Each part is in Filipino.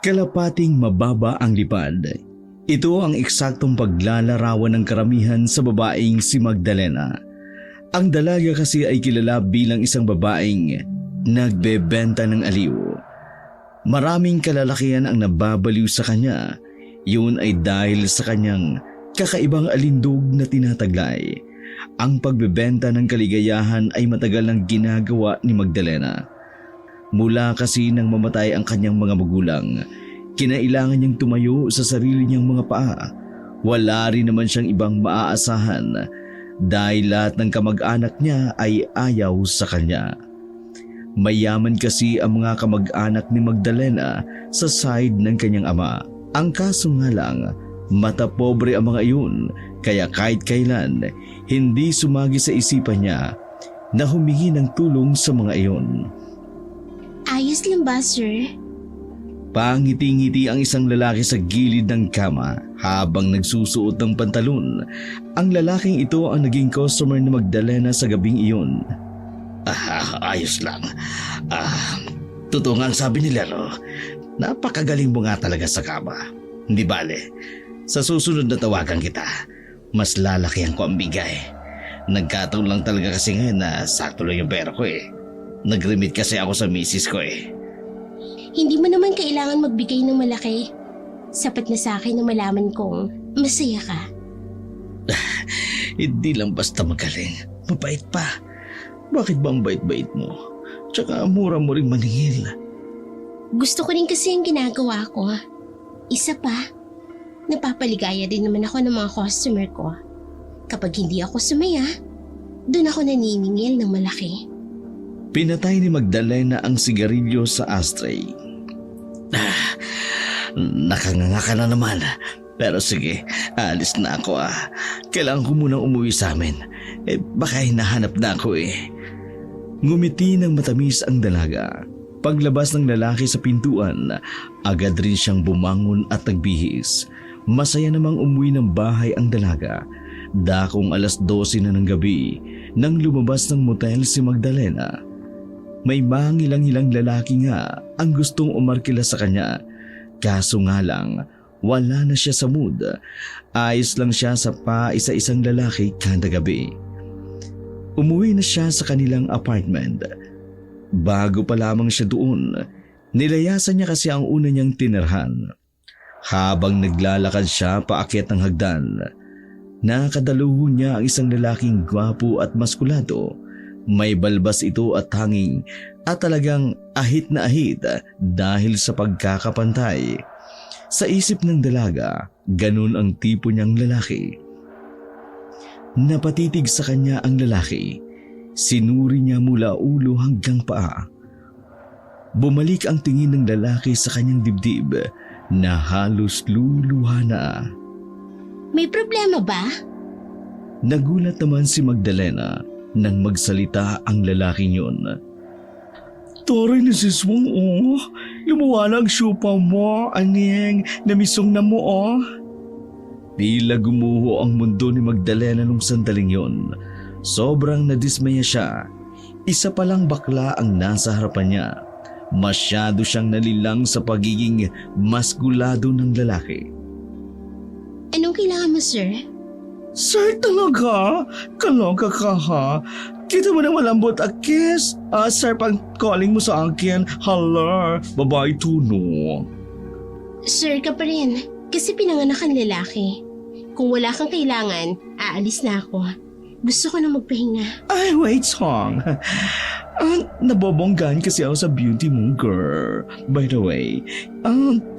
Kalapating mababa ang lipad. Ito ang eksaktong paglalarawan ng karamihan sa babaeng si Magdalena. Ang dalaga kasi ay kilala bilang isang babaeng nagbebenta ng aliw. Maraming kalalakihan ang nababaliw sa kanya. Yun ay dahil sa kanyang kakaibang alindog na tinataglay. Ang pagbebenta ng kaligayahan ay matagal nang ginagawa ni Magdalena. Mula kasi nang mamatay ang kanyang mga magulang, kinailangan niyang tumayo sa sarili niyang mga paa. Wala rin naman siyang ibang maaasahan dahil lahat ng kamag-anak niya ay ayaw sa kanya. Mayaman kasi ang mga kamag-anak ni Magdalena sa side ng kanyang ama. Ang kaso nga lang, mata pobre ang mga iyon, kaya kahit kailan, hindi sumagi sa isipan niya na humingi ng tulong sa mga iyon. Ayos lang ba, sir? Pangiti-ngiti ang isang lalaki sa gilid ng kama habang nagsusuot ng pantalon. Ang lalaking ito ang naging customer ni Magdalena sa gabing iyon. Ayos lang. Totoo nga ang sabi nila, no? Napakagaling mo nga talaga sa kama. Hindi bale, sa susunod na tawagan kita, mas lalakihan ko ang bigay. Nagkataon lang talaga kasi ngayon na sakto lang yung pera ko eh. Nag-remit kasi ako sa misis ko eh. Hindi mo naman kailangan magbigay ng malaki. Sapat na sa akin na malaman kong masaya ka. Hindi lang basta magaling, mabait pa. Bakit ba ang bait-bait mo? Tsaka mura mo ring maningil. Gusto ko rin kasi ang ginagawa ko. Isa pa, napapaligaya din naman ako ng mga customer ko. Kapag hindi ako sumaya, doon ako naniningil ng malaki. Pinatay ni Magdalena ang sigarilyo sa ashtray. Nakanganga ka na naman. Pero sige, alis na ako . Kailangan ko munang umuwi sa amin. Baka hinahanap na ako eh. Ngumiti ng matamis ang dalaga. Paglabas ng lalaki sa pintuan, agad rin siyang bumangon at nagbihis. Masaya namang umuwi ng bahay ang dalaga. Dakong 12:00 na ng gabi nang lumabas ng motel si Magdalena. May mangilang-ilang lalaki nga ang gustong umarkila sa kanya. Kaso nga lang, wala na siya sa mood. Ayos lang siya sa isa-isang lalaki kada gabi. Umuwi na siya sa kanilang apartment. Bago pa lamang siya doon, nilayasan niya kasi ang una niyang tinirhan. Habang naglalakad siya paakyat ng hagdan, nakadaluho niya ang isang lalaking gwapo at maskulado. May balbas ito at hanging at talagang ahit na ahit dahil sa pagkakapantay. Sa isip ng dalaga, ganun ang tipo niyang lalaki. Napatitig sa kanya ang lalaki. Sinuri niya mula ulo hanggang paa. Bumalik ang tingin ng lalaki sa kanyang dibdib na halos luluha na. May problema ba? Nagulat naman si Magdalena nang magsalita ang lalaking yun. Toray na sis mong lumawa ang syupa mo, aneng, namisong na mo Tila gumuho ang mundo ni Magdalena nung sandaling yon. Sobrang nadismaya siya. Isa palang bakla ang nasa harapan niya. Masyado siyang nalilang sa pagiging maskulado ng lalaki. Anong kailangan mo, sir? Sir talaga? Kaloka ka ha? Kita mo na malambot a kiss. Sir, pang calling mo sa akin. Hala, babae tuno. Sir ka pa rin, kasi pinanganak kang lalaki. Kung wala kang kailangan, aalis na ako. Gusto ko na magpahinga. Ay, wait song. Nabobonggan kasi ako sa beauty mo, girl. By the way,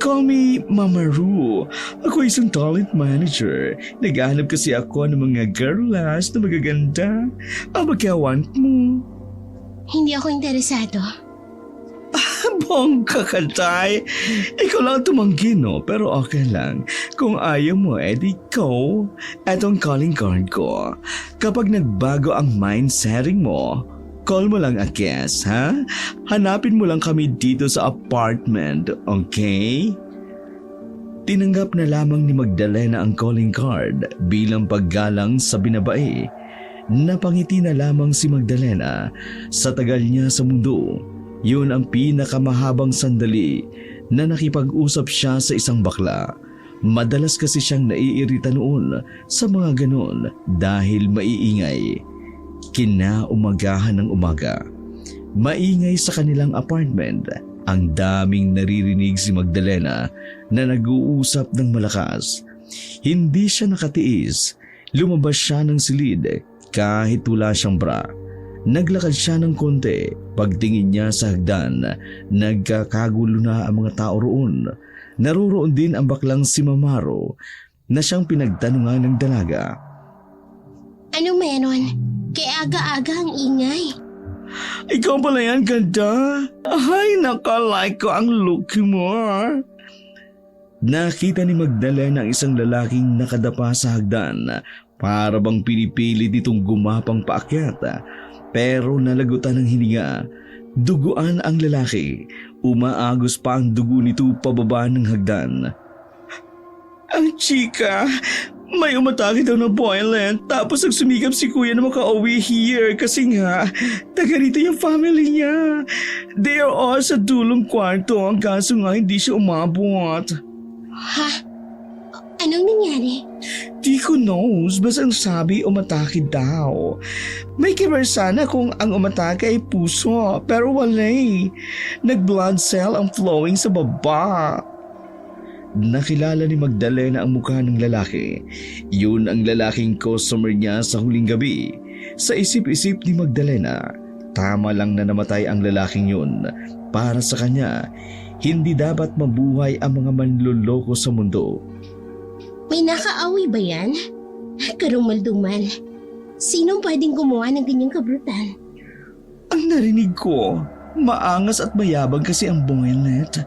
call me Mama Ru. Ako isang talent manager. Naghahanap kasi ako ng mga girlas na magaganda. Magka-want mo. Hindi ako interesado. Bongga ka, Tay. Ikaw lang tumanggi, no? Pero okay lang. Kung ayaw mo, edi go. Etong calling card ko. Kapag nagbago ang mind setting mo, call mo lang a guest, ha? Hanapin mo lang kami dito sa apartment, okay? Tinanggap na lamang ni Magdalena ang calling card bilang paggalang sa binabae. Napangiti na lamang si Magdalena sa tagal niya sa mundo. Yun ang pinakamahabang sandali na nakipag-usap siya sa isang bakla. Madalas kasi siyang naiirita noon sa mga ganon dahil maiingay. Kinaumagahan ng umaga, maingay sa kanilang apartment. Ang daming naririnig si Magdalena na nag-uusap ng malakas. Hindi siya nakatiis. Lumabas siya ng silid kahit wala siyang bra. Naglakad siya ng konti. Pagtingin niya sa hagdan, nagkakagulo na ang mga tao roon. Naroroon din ang baklang si Mamaro na siyang pinagtanungan ng dalaga. Ano meron? Kaya aga-aga ang ingay. Ikaw pala yan, ganda. Ay, nakalike ko ang look mo. Nakita ni Magdalena ang isang lalaking nakadapa sa hagdan. Para bang pinipili ditong gumapang paakyat. Pero nalagutan ng hininga. Duguan ang lalaki. Umaagos pa ang dugo nito pababa ng hagdan. Ang chika, may umatake daw ng violent tapos nagsumikap si kuya na makauwi here kasi nga taga rito yung family niya. They are all sa dulong kwarto ang kaso nga hindi siya umabot. Ha? Anong nangyari? Di ko knows, basta ang sabi umatake daw. May kibar sana kung ang umatake ay puso pero wala eh. Nag-blood cell ang flowing sa baba. Nakilala ni Magdalena ang mukha ng lalaki. Yun ang lalaking customer niya sa huling gabi. Sa isip-isip ni Magdalena, tama lang na namatay ang lalaking yun. Para sa kanya, hindi dapat mabuhay ang mga manloloko sa mundo. May nakaaway ba yan? Karumalduman. Sinong pwedeng gumawa ng ganyang kabrutal? Ang narinig ko, maangas at mayabang kasi ang Boylet.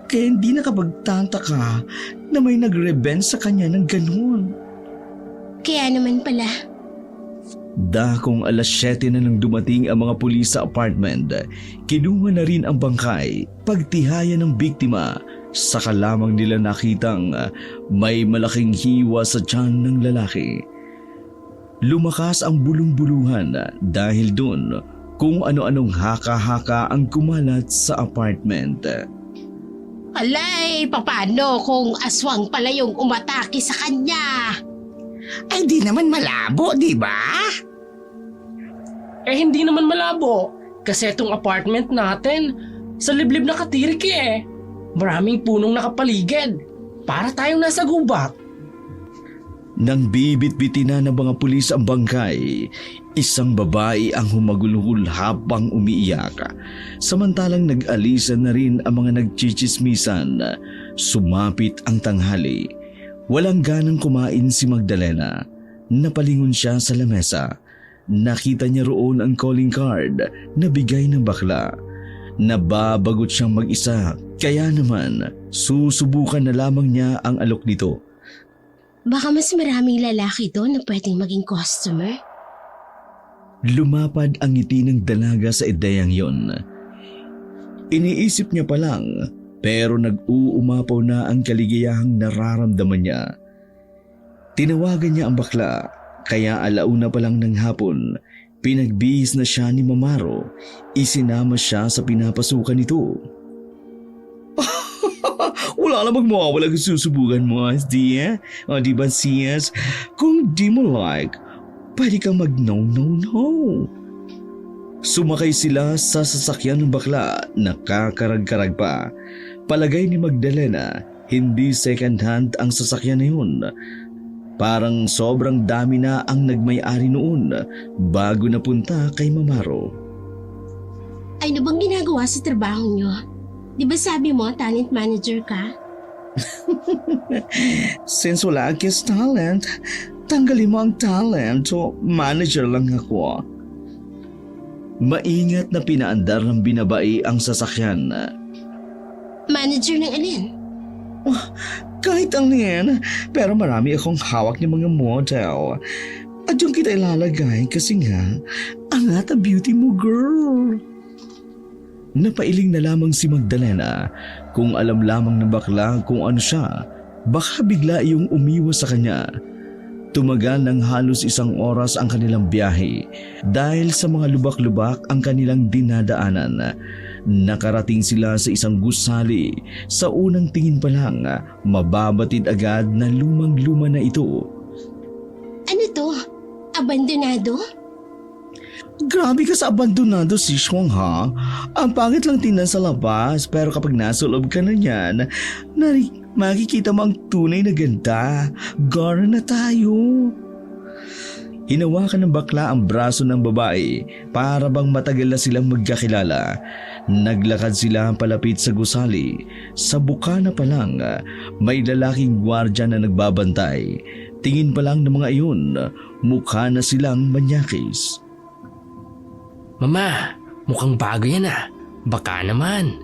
Kaya hindi nakapagtataka na may nag-revenge sa kanya ng ganun. Kaya naman pala. Dakong 7:00 na nang dumating ang mga pulis sa apartment, kinuha na rin ang bangkay. Pagtihayan ng biktima, saka lamang nila nakitang may malaking hiwa sa tiyan ng lalaki. Lumakas ang bulong-buluhan dahil doon kung ano-anong haka-haka ang kumalat sa apartment. Alay, paano kung aswang pala yung umatake sa kanya? Ay di naman malabo, di ba? Eh hindi naman malabo kasi itong apartment natin sa liblib na katirik eh. Maraming punong nakapaligid. Para tayong nasa gubat. Nang bibit-bitin na ng mga pulis ang bangkay, isang babae ang humagulhul habang umiiyak. Samantalang nag-alisan na rin ang mga nagchichismisan. Sumapit ang tanghali. Walang ganang kumain si Magdalena. Napalingon siya sa lamesa. Nakita niya roon ang calling card na bigay ng bakla. Nababagot siyang mag-isa, kaya naman susubukan na lamang niya ang alok nito. Baka mas maraming lalaki doon na pwedeng maging customer. Lumapad ang ngiti ng dalaga sa ideyang yon. Iniisip niya pa lang, pero nag-uumapaw na ang kaligayahang nararamdaman niya. Tinawagan niya ang bakla, kaya 1:00 pa lang ng hapon, pinagbihis na siya ni Mamaro. Isinama siya sa pinapasukan nito. Wala namang mawawala kung susubukan mo, SD. O di ba, Sias? Kung di mo like, pwede kang mag-no. Sumakay sila sa sasakyan ng bakla, nakakarag-karag pa. Palagay ni Magdalena, hindi second hand ang sasakyan na yun. Parang sobrang dami na ang nagmay-ari noon bago napunta kay Mamaro. Ano bang ginagawa sa trabaho niyo? Di ba sabi mo talent manager ka? Since wala akong talent, tanggalin mo ang talent o manager lang ako. Maingat na pinaandar ng binabae ang sasakyan. Manager ng alin? Kahit alin, pero marami akong hawak ng mga model. At yung kita ilalagay kasi nga, angat ang beauty mo, girl. Napailing na lamang si Magdalena. Kung alam lamang ng bakla kung ano siya, baka bigla iyong umiwas sa kanya. Tumagal ng halos 1 oras ang kanilang biyahe dahil sa mga lubak-lubak ang kanilang dinadaanan. Nakarating sila sa isang gusali. Sa unang tingin pa lang, mababatid agad na lumang-luma na ito. Ano to? Abandonado? Grabe ka sa abandonado, si Shuang, ha? Ang pangit lang tingnan sa labas, pero kapag nasa loob ka na niyan, makikita mo ang tunay na ganda. Gara na tayo. Hinawakan ng bakla ang braso ng babae para bang matagal na silang magkakilala. Naglakad sila palapit sa gusali. Sa bukana pa lang, may lalaking gwardya na nagbabantay. Tingin pa lang ng mga iyon, mukha na silang manyakis. Mama, mukhang bago yan ah. Baka naman.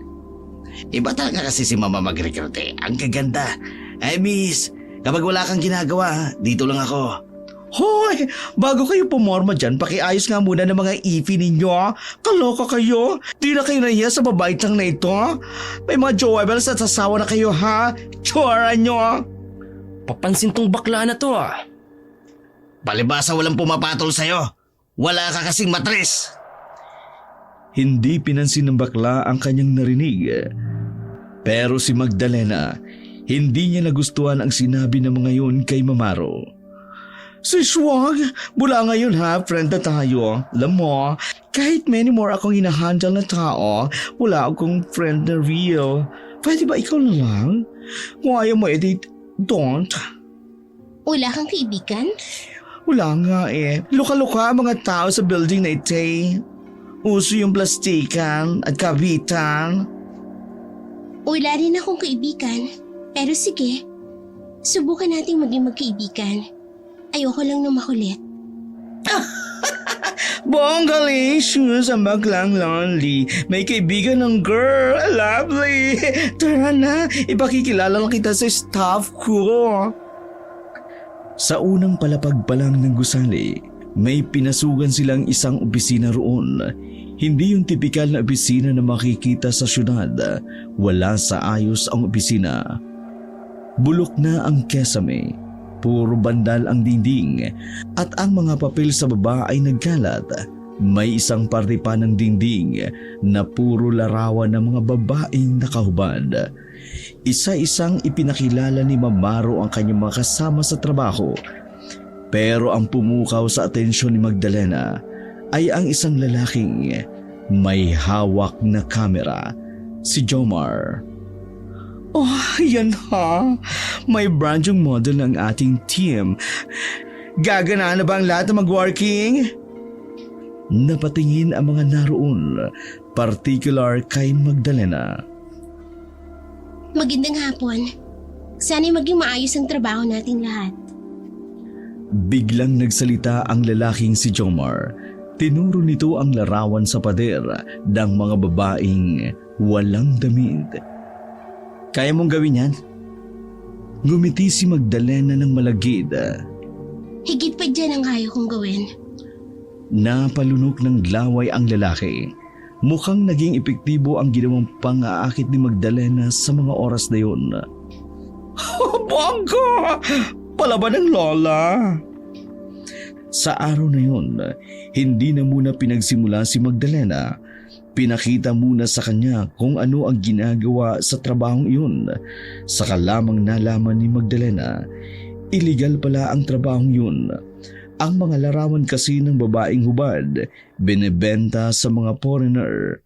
Iba talaga kasi si Mama mag-recruit. Ang gaganda. Ay miss, kapag wala kang ginagawa, dito lang ako. Hoy! Bago kayo pumorma dyan, pakiayos nga muna ng mga ifi ninyo. Kaloka kayo? Di na kayo nahiya sa babaitang na ito? May mga jowables at sasawa na kayo, ha? Tsura nyo! Papansin tong bakla na to ah. Palibasa walang pumapatol sa'yo. Wala ka kasing matres. Hindi pinansin ng bakla ang kanyang narinig. Pero si Magdalena, hindi niya nagustuhan ang sinabi ng mga yun kay Mamaro. Si Shuang, mula ngayon ha, friend na tayo. Alam mo, kahit many more akong hinahandle na tao, wala akong friend na real. Pwede ba ikaw na lang? Kung ayaw mo, edi don't. Wala kang kaibigan? Wala nga eh. Luka-luka ang mga tao sa building na ito eh. Uso yung plastikan at kabitan. Wala rin akong kaibigan. Pero sige, subukan nating maging magkaibigan. Ayoko lang na makulit. Bongalicious ang baklang lonely. May kaibigan ng girl. Lovely. Tara na, ipakikilala lang kita sa staff ko. Sa unang palapag pa lang ng gusali, may pinasugan silang isang opisina roon. Hindi yung tipikal na opisina na makikita sa syudad. Wala sa ayos ang opisina. Bulok na ang kesame. Puro bandal ang dingding. At ang mga papel sa baba ay nagkalat. May isang parte pa ng dingding na puro larawan ng mga babaeng nakahubad. Isa-isang ipinakilala ni Mamaro ang kanyang mga kasama sa trabaho. Pero ang pumukaw sa atensyon ni Magdalena ay ang isang lalaking may hawak na kamera, si Jomar. Oh, yan ha. May brand yung model ng ating team. Gagana na ba ang lahat na mag-working? Napatingin ang mga naroon, particular kay Magdalena. Magandang hapon. Sana'y maging maayos ang trabaho nating lahat. Biglang nagsalita ang lalaking si Jomar. Tinuro nito ang larawan sa pader ng mga babaeng walang damit. Kaya mong gawin yan? Ngumiti si Magdalena ng malagid. Higit pa dyan ang kaya kong gawin. Napalunok ng laway ang lalaki. Mukhang naging epektibo ang ginawang pang-aakit ni Magdalena sa mga oras na yun. Bongga! Palaban ng lola! Sa araw na yun, hindi na muna pinagsimula si Magdalena. Pinakita muna sa kanya kung ano ang ginagawa sa trabahong iyon. Saka lamang nalaman ni Magdalena, illegal pala ang trabahong yun. Ang mga larawan kasi ng babaeng hubad, binebenta sa mga foreigner.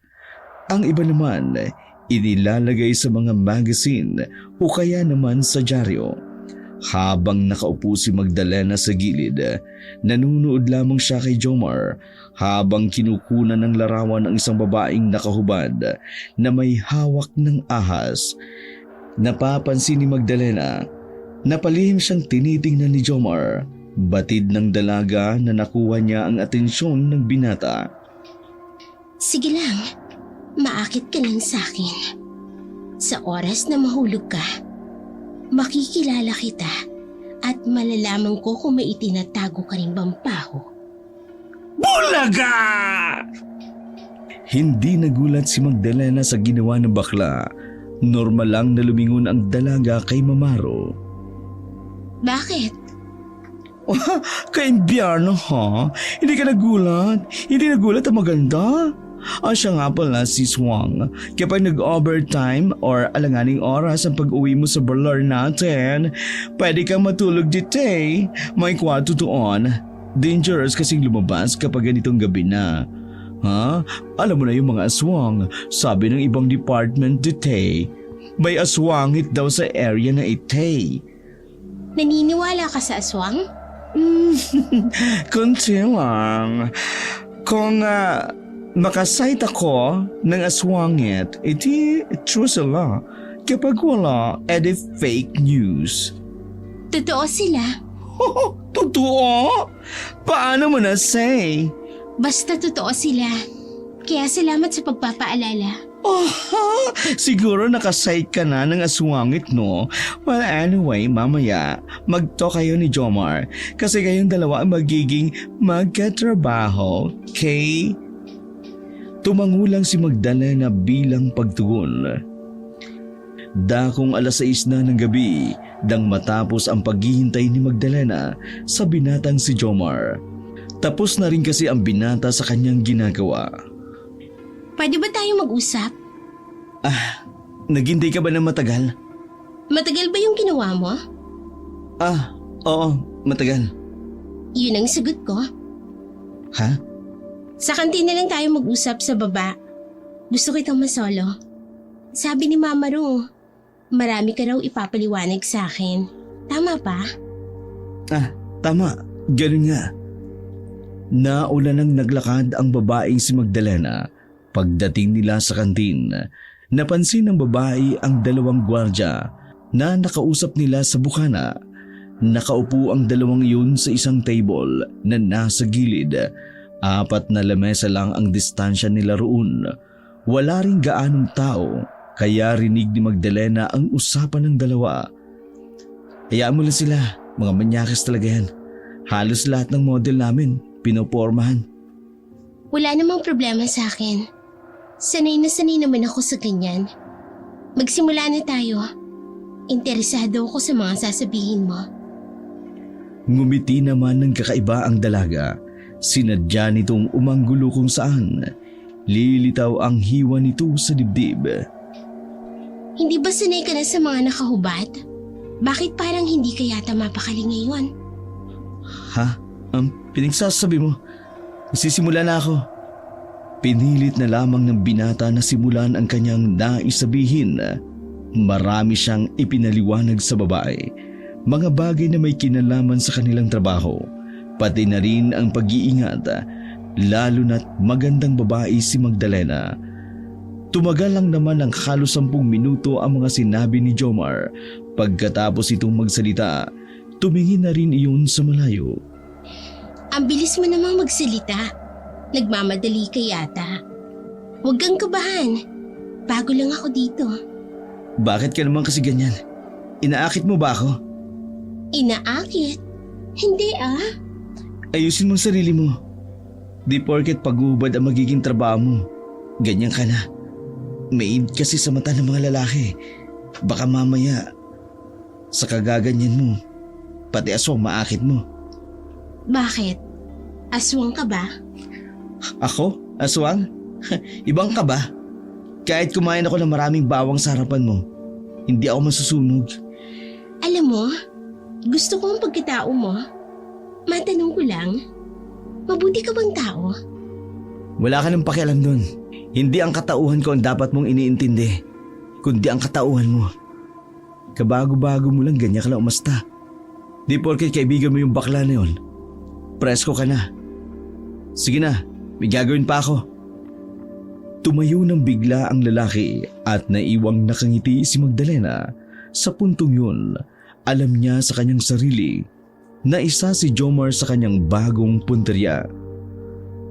Ang iba naman, inilalagay sa mga magazine o kaya naman sa dyaryo. Habang nakaupo si Magdalena sa gilid, nanunood lamang siya kay Jomar habang kinukunan ng larawan ng isang babaeng nakahubad na may hawak ng ahas. Napapansin ni Magdalena na palihim siyang tinitingnan ni Jomar, batid ng dalaga na nakuha niya ang atensyon ng binata. Sige lang, maakit ka lang sa akin. Sa oras na mahulog ka, makikilala kita at malalaman ko kung may itinatago ka rin bang paho. Bulaga! Hindi nagulat si Magdalena sa ginawa ng bakla. Normal lang na lumingon ang dalaga kay Mamaro. Bakit? Kaimbiyarno ha? Hindi ka nagulat? Hindi nagulat ang maganda? Siya nga pala si Swang. Kapag nag-overtime or alanganing oras ang pag-uwi mo sa parlor natin, pwede kang matulog dito eh. May kwarto doon. Dangerous kasing lumabas kapag ganitong gabi na. Ha? Alam mo na yung mga aswang. Sabi ng ibang department dito eh. May aswangit daw sa area na ite. Naniniwala ka sa aswang? Kunti lang. Kung makasight ako ng aswangit, iti true sila. Kapag wala, edi fake news. Totoo sila. Totoo? Paano mo na say? Basta totoo sila. Kaya salamat sa pagpapaalala. Siguro nakasight ka na ng aswangit, no? Well, anyway, mamaya, mag-talk kayo ni Jomar kasi kayong dalawa ang magiging magkatrabaho, okay? Tumangulang si Magdalena bilang pagtugon. Dakong 6:00 na ng gabi dang matapos ang paghihintay ni Magdalena sa binatang si Jomar. Tapos na rin kasi ang binata sa kanyang ginagawa. Pwede ba tayo mag-usap? Naghintay ka ba ng matagal? Matagal ba yung ginawa mo? Oo, matagal. Yun ang sagot ko. Ha? Sa kantina lang tayo mag-usap sa baba. Gusto kitang masolo. Sabi ni Mama Ro, marami ka raw ipapaliwanag sa akin. Tama pa? Tama. Ganun nga. Nauna nang naglakad ang babaeng si Magdalena. Pagdating nila sa kantin, napansin ng babae ang 2 gwardya na nakausap nila sa bukana. Nakaupo ang 2 yun sa isang table na nasa gilid. 4 na lamesa lang ang distansya nila roon. Wala ring gaanong tao, kaya rinig ni Magdalena ang usapan ng 2. Hayaan mo lang sila, mga manyakis talaga yan. Halos lahat ng model namin, pinopormahan. Wala namang problema sa akin. Sanay naman ako sa ganyan. Magsimula na tayo. Interesado ako sa mga sasabihin mo. Ngumiti naman ng kakaiba ang dalaga. Sinadya nitong umanggulo kung saan. Lilitaw ang hiwa nito sa dibdib. Hindi ba sanay ka na sa mga nakahubad? Bakit parang hindi ka yata mapakali ngayon? Ha? Pinagsasabi mo? Sisimula na ako. Pinilit na lamang ng binata na simulan ang kanyang nais sabihin. Marami siyang ipinaliwanag sa babae. Mga bagay na may kinalaman sa kanilang trabaho. Pati na rin ang pag-iingat. Lalo na't magandang babae si Magdalena. Tumagal lang naman ng halos 10 minuto ang mga sinabi ni Jomar. Pagkatapos itong magsalita, tumingin na rin iyon sa malayo. Ang bilis mo namang magsalita. Nagmamadali ka yata. Huwag kang kabahan. Bago lang ako dito. Bakit ka naman kasi ganyan? Inaakit mo ba ako? Inaakit? Hindi Ayusin mo ang sarili mo. Di porket pag-ubad ang magiging trabaho mo. Ganyan ka na. Maid kasi sa mata ng mga lalaki. Baka mamaya, sa kagaganyan mo, pati aswang maakit mo. Bakit? Aswang ka ba? Ako? Aswang? Ibang ka ba? Kahit kumain ako ng maraming bawang sa harapan mo, hindi ako masusunog. Alam mo, gusto ko ang pagkatao mo. Matanong ko lang, mabuti ka bang tao? Wala ka ng pakialam doon. Hindi ang katauhan ko ang dapat mong iniintindi, kundi ang katauhan mo. Kabago-bago mo lang ganyan ka lang umasta. Di porket kaibigan mo yung bakla na yun, presko ka na. Sige na, may gagawin pa ako. Tumayo ng bigla ang lalaki at naiwang nakangiti si Magdalena. Sa puntong yun, alam niya sa kanyang sarili na isa si Jomar sa kanyang bagong punteriya.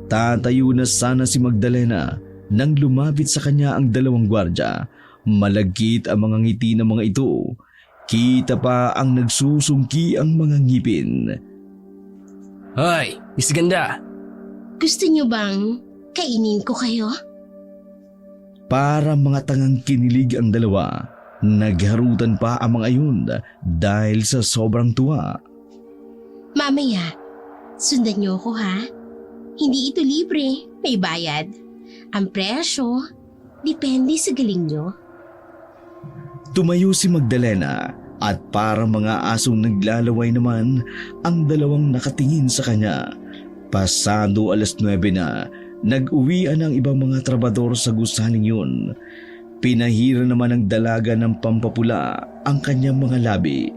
Tatayo na sana si Magdalena nang lumapit sa kanya ang 2 gwardya. Malagkit ang mga ngiti ng mga ito. Kita pa ang nagsusungki ang mga ngipin. Hoy, Miss Ganda! Gusto niyo bang kainin ko kayo? Para mga tangang kinilig ang 2. Nagharutan pa ang mga yun dahil sa sobrang tuwa. Mamaya, sundan niyo ako ha. Hindi ito libre, may bayad. Ang presyo, depende sa galing nyo. Tumayo si Magdalena at parang mga asong naglalaway naman ang dalawang nakatingin sa kanya. Pasado 9:00 na, nag-uwian ang ibang mga trabador sa gusaling yun. Pinahira naman ng dalaga ng pampapula ang kanyang mga labi.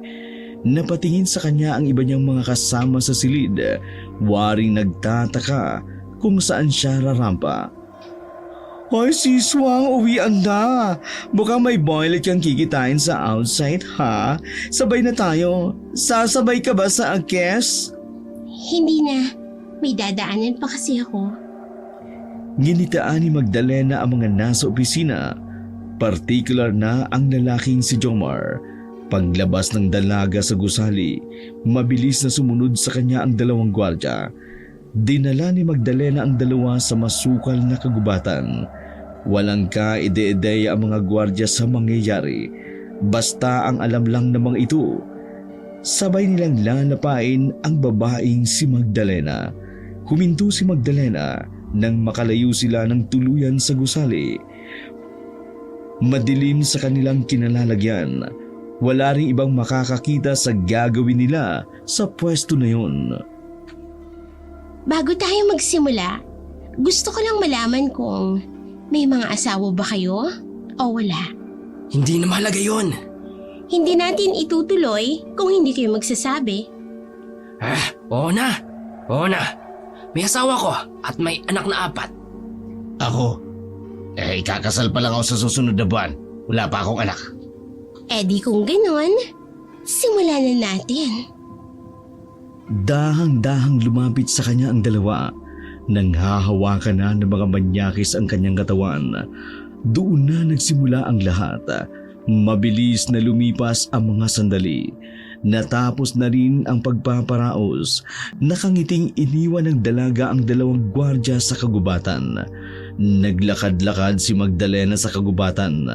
Napatingin sa kanya ang iba niyang mga kasama sa silid, waring nagtataka kung saan siya rarampa. Hoy siswang, uwian na. Baka may boylet kang kikitain sa outside ha? Sabay na tayo. Sasabay ka ba sa akes? Hindi na. May dadaanan pa kasi ako. Ginitaan ni Magdalena ang mga nasa opisina, partikular na ang lalaking si Jomar. Paglabas ng dalaga sa gusali, mabilis na sumunod sa kanya ang dalawang gwardya. Dinala ni Magdalena ang dalawa sa masukal na kagubatan. Walang kaide-ideya ang mga gwardya sa mangyayari. Basta ang alam lang namang ito, sabay nilang lalapain ang babaeng si Magdalena. Huminto si Magdalena nang makalayo sila ng tuluyan sa gusali. Madilim sa kanilang kinalalagyan. Wala ring ibang makakakita sa gagawin nila sa pwesto na yun. Bago tayo magsimula, gusto ko lang malaman kung may mga asawa ba kayo o wala. Hindi na mahalaga yun. Hindi natin itutuloy kung hindi kayo magsasabi. Oo na. Oo na. May asawa ko at may anak na 4. Ako? Ikakasal pa lang ako sa susunod na buwan. Wala pa akong anak. Eh di kung ganon, simulan na natin. Dahang-dahang lumapit sa kanya ang dalawa. Nang hahawakan na ng mga manyakis ang kanyang katawan. Doon na nagsimula ang lahat. Mabilis na lumipas ang mga sandali. Natapos na rin ang pagpaparaos. Nakangiting iniwan ng dalaga ang dalawang gwardya sa kagubatan. Naglakad-lakad si Magdalena sa kagubatan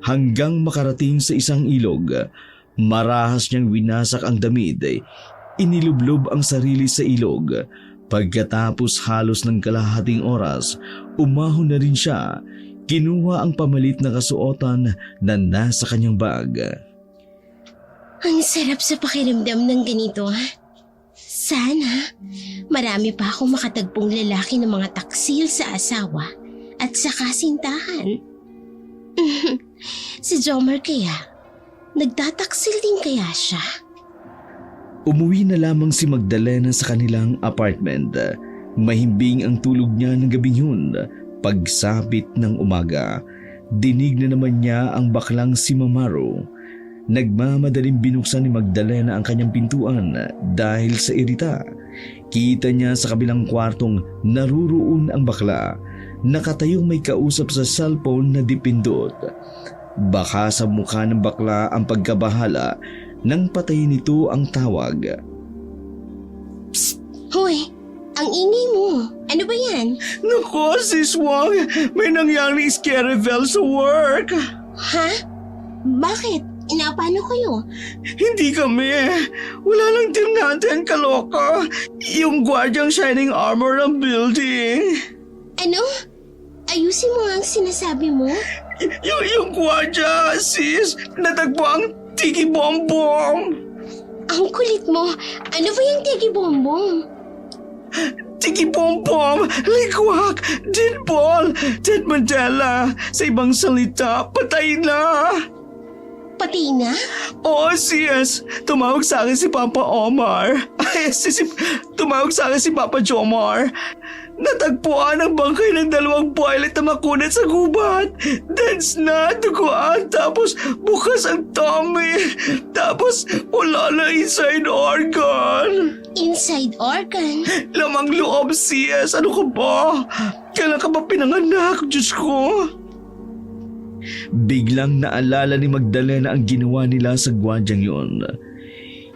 hanggang makarating sa isang ilog. Marahas niyang winasak ang damit. Inilublob ang sarili sa ilog. Pagkatapos halos ng kalahating oras, umahon na rin siya. Kinuha ang pamalit na kasuotan na nasa kanyang bag. Ang sarap sa pakiramdam ng ganito. Sana marami pa akong makatagpong lalaki ng mga taksil sa asawa at sa kasintahan. Si Jomar kaya, nagtataksil din kaya siya? Umuwi na lamang si Magdalena sa kanilang apartment. Mahimbing ang tulog niya ng gabing yun. Pagsapit ng umaga, dinig na naman niya ang baklang si Mamaro. Nagmamadaling binuksan ni Magdalena ang kanyang pintuan dahil sa irita. Kita niya sa kabilang kwartong naruroon ang bakla. Nakatayong may kausap sa cellphone na dipindot. Baka sa mukha ng bakla ang pagkabahala nang patayin nito ang tawag. Psst! Hoy! Ang ingay mo! Ano ba yan? Naku, Sis Wong! May nangyaring scary bell sa work! Ha? Bakit? Paano kayo? Hindi kami. Wala lang din natin, kaloka. Yung gwardyang shining armor ng building. Ano? Ayusin mo nga ang sinasabi mo? Yung gwardya, sis. Natagpo ang tiki bombom. Ang kulit mo. Ano ba yung tiki bombong? Tiki bombom, likwak, dead ball, dead Mandela. Sa ibang salita, patay na. Patay na? Oo, sis. Tumawag sa akin si Papa Omar. Tumawag sa akin si Papa Jomar. Natagpuan ang bangkay ng dalawang boylet na makunat sa gubat. Dense na, duguan, tapos bukas ang tummy. Tapos wala na inside organ. Inside organ? Lamang loob, sis. Ano ka ba? Kailan ka ba pinanganak, Diyos ko? Biglang naalala ni Magdalena ang ginawa nila sa gwardyang yun.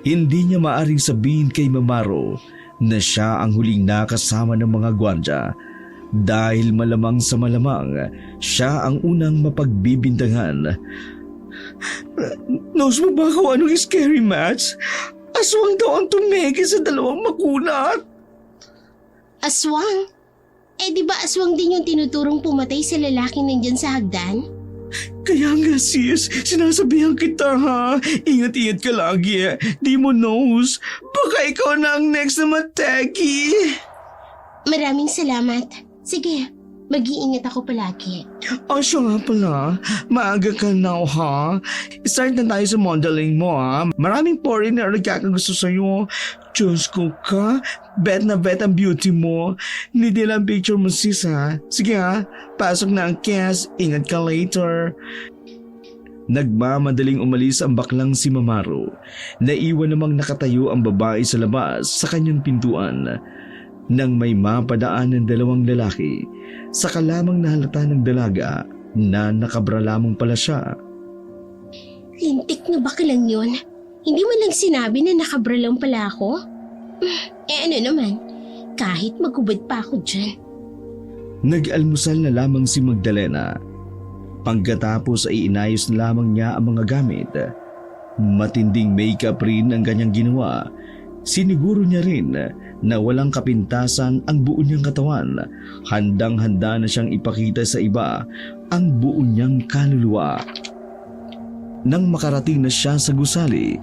Hindi niya maaring sabihin kay Mamaro na siya ang huling nakasama ng mga gwardya dahil malamang sa malamang siya ang unang mapagbibintangan. Knows mo ba kung anong scary match? Aswang daw ang tumegi sa dalawang makunat. Aswang? di ba aswang din yung tinuturong pumatay sa lalaking nandyan sa hagdan? Kaya nga sis, sinasabihan kita ha. Ingat-ingat ka lagi. Di mo knows. Baka ikaw na ang next na mateki. Maraming salamat. Sige, mag-iingat ako palagi. Siya nga pala. Maaga ka na ha. Start na tayo sa modeling mo ha. Maraming foreigner na kakagusto sa'yo. Diyos ko ka. Bet na bet ang beauty mo. Hindi lang picture mo sis ha. Sige ha. Pasok na ang cast. Ingat ka later. Nagmamadaling umalis ang baklang si Mamaro. Naiwan namang nakatayo ang babae sa labas sa kanyang pintuan. Nang may mapadaan ng dalawang lalaki, saka lamang nahalata ng dalaga na nakabra lamang pala siya. Lintik na baklang yun. Hindi mo lang sinabi na nakabra lang pala ako? Ano naman, kahit magubad pa ako dyan. Nag-almusal na lamang si Magdalena. Pagkatapos ay inayos na lamang niya ang mga gamit. Matinding makeup rin ang kanyang ginawa. Siniguro niya rin na walang kapintasan ang buo niyang katawan. Handang-handa na siyang ipakita sa iba ang buo niyang kaluluwa. Nang makarating na siya sa gusali,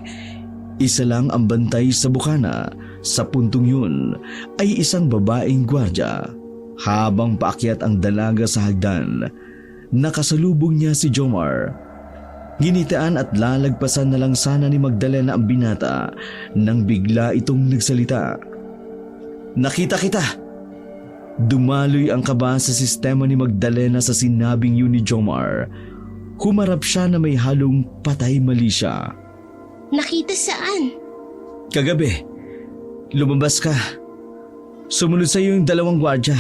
isa lang ang bantay sa bukana. Sa puntong yun ay isang babaeng gwardya. Habang paakyat ang dalaga sa hagdan, nakasalubong niya si Jomar. Ginitaan at lalagpasan na lang sana ni Magdalena ang binata nang bigla itong nagsalita. Nakita kita! Dumaloy ang kaba sa sistema ni Magdalena sa sinabing yun ni Jomar. Humarap siya na may halong patay mali siya. Nakita saan? Kagabi, lumabas ka. Sumunod sa iyo yung dalawang gwardya.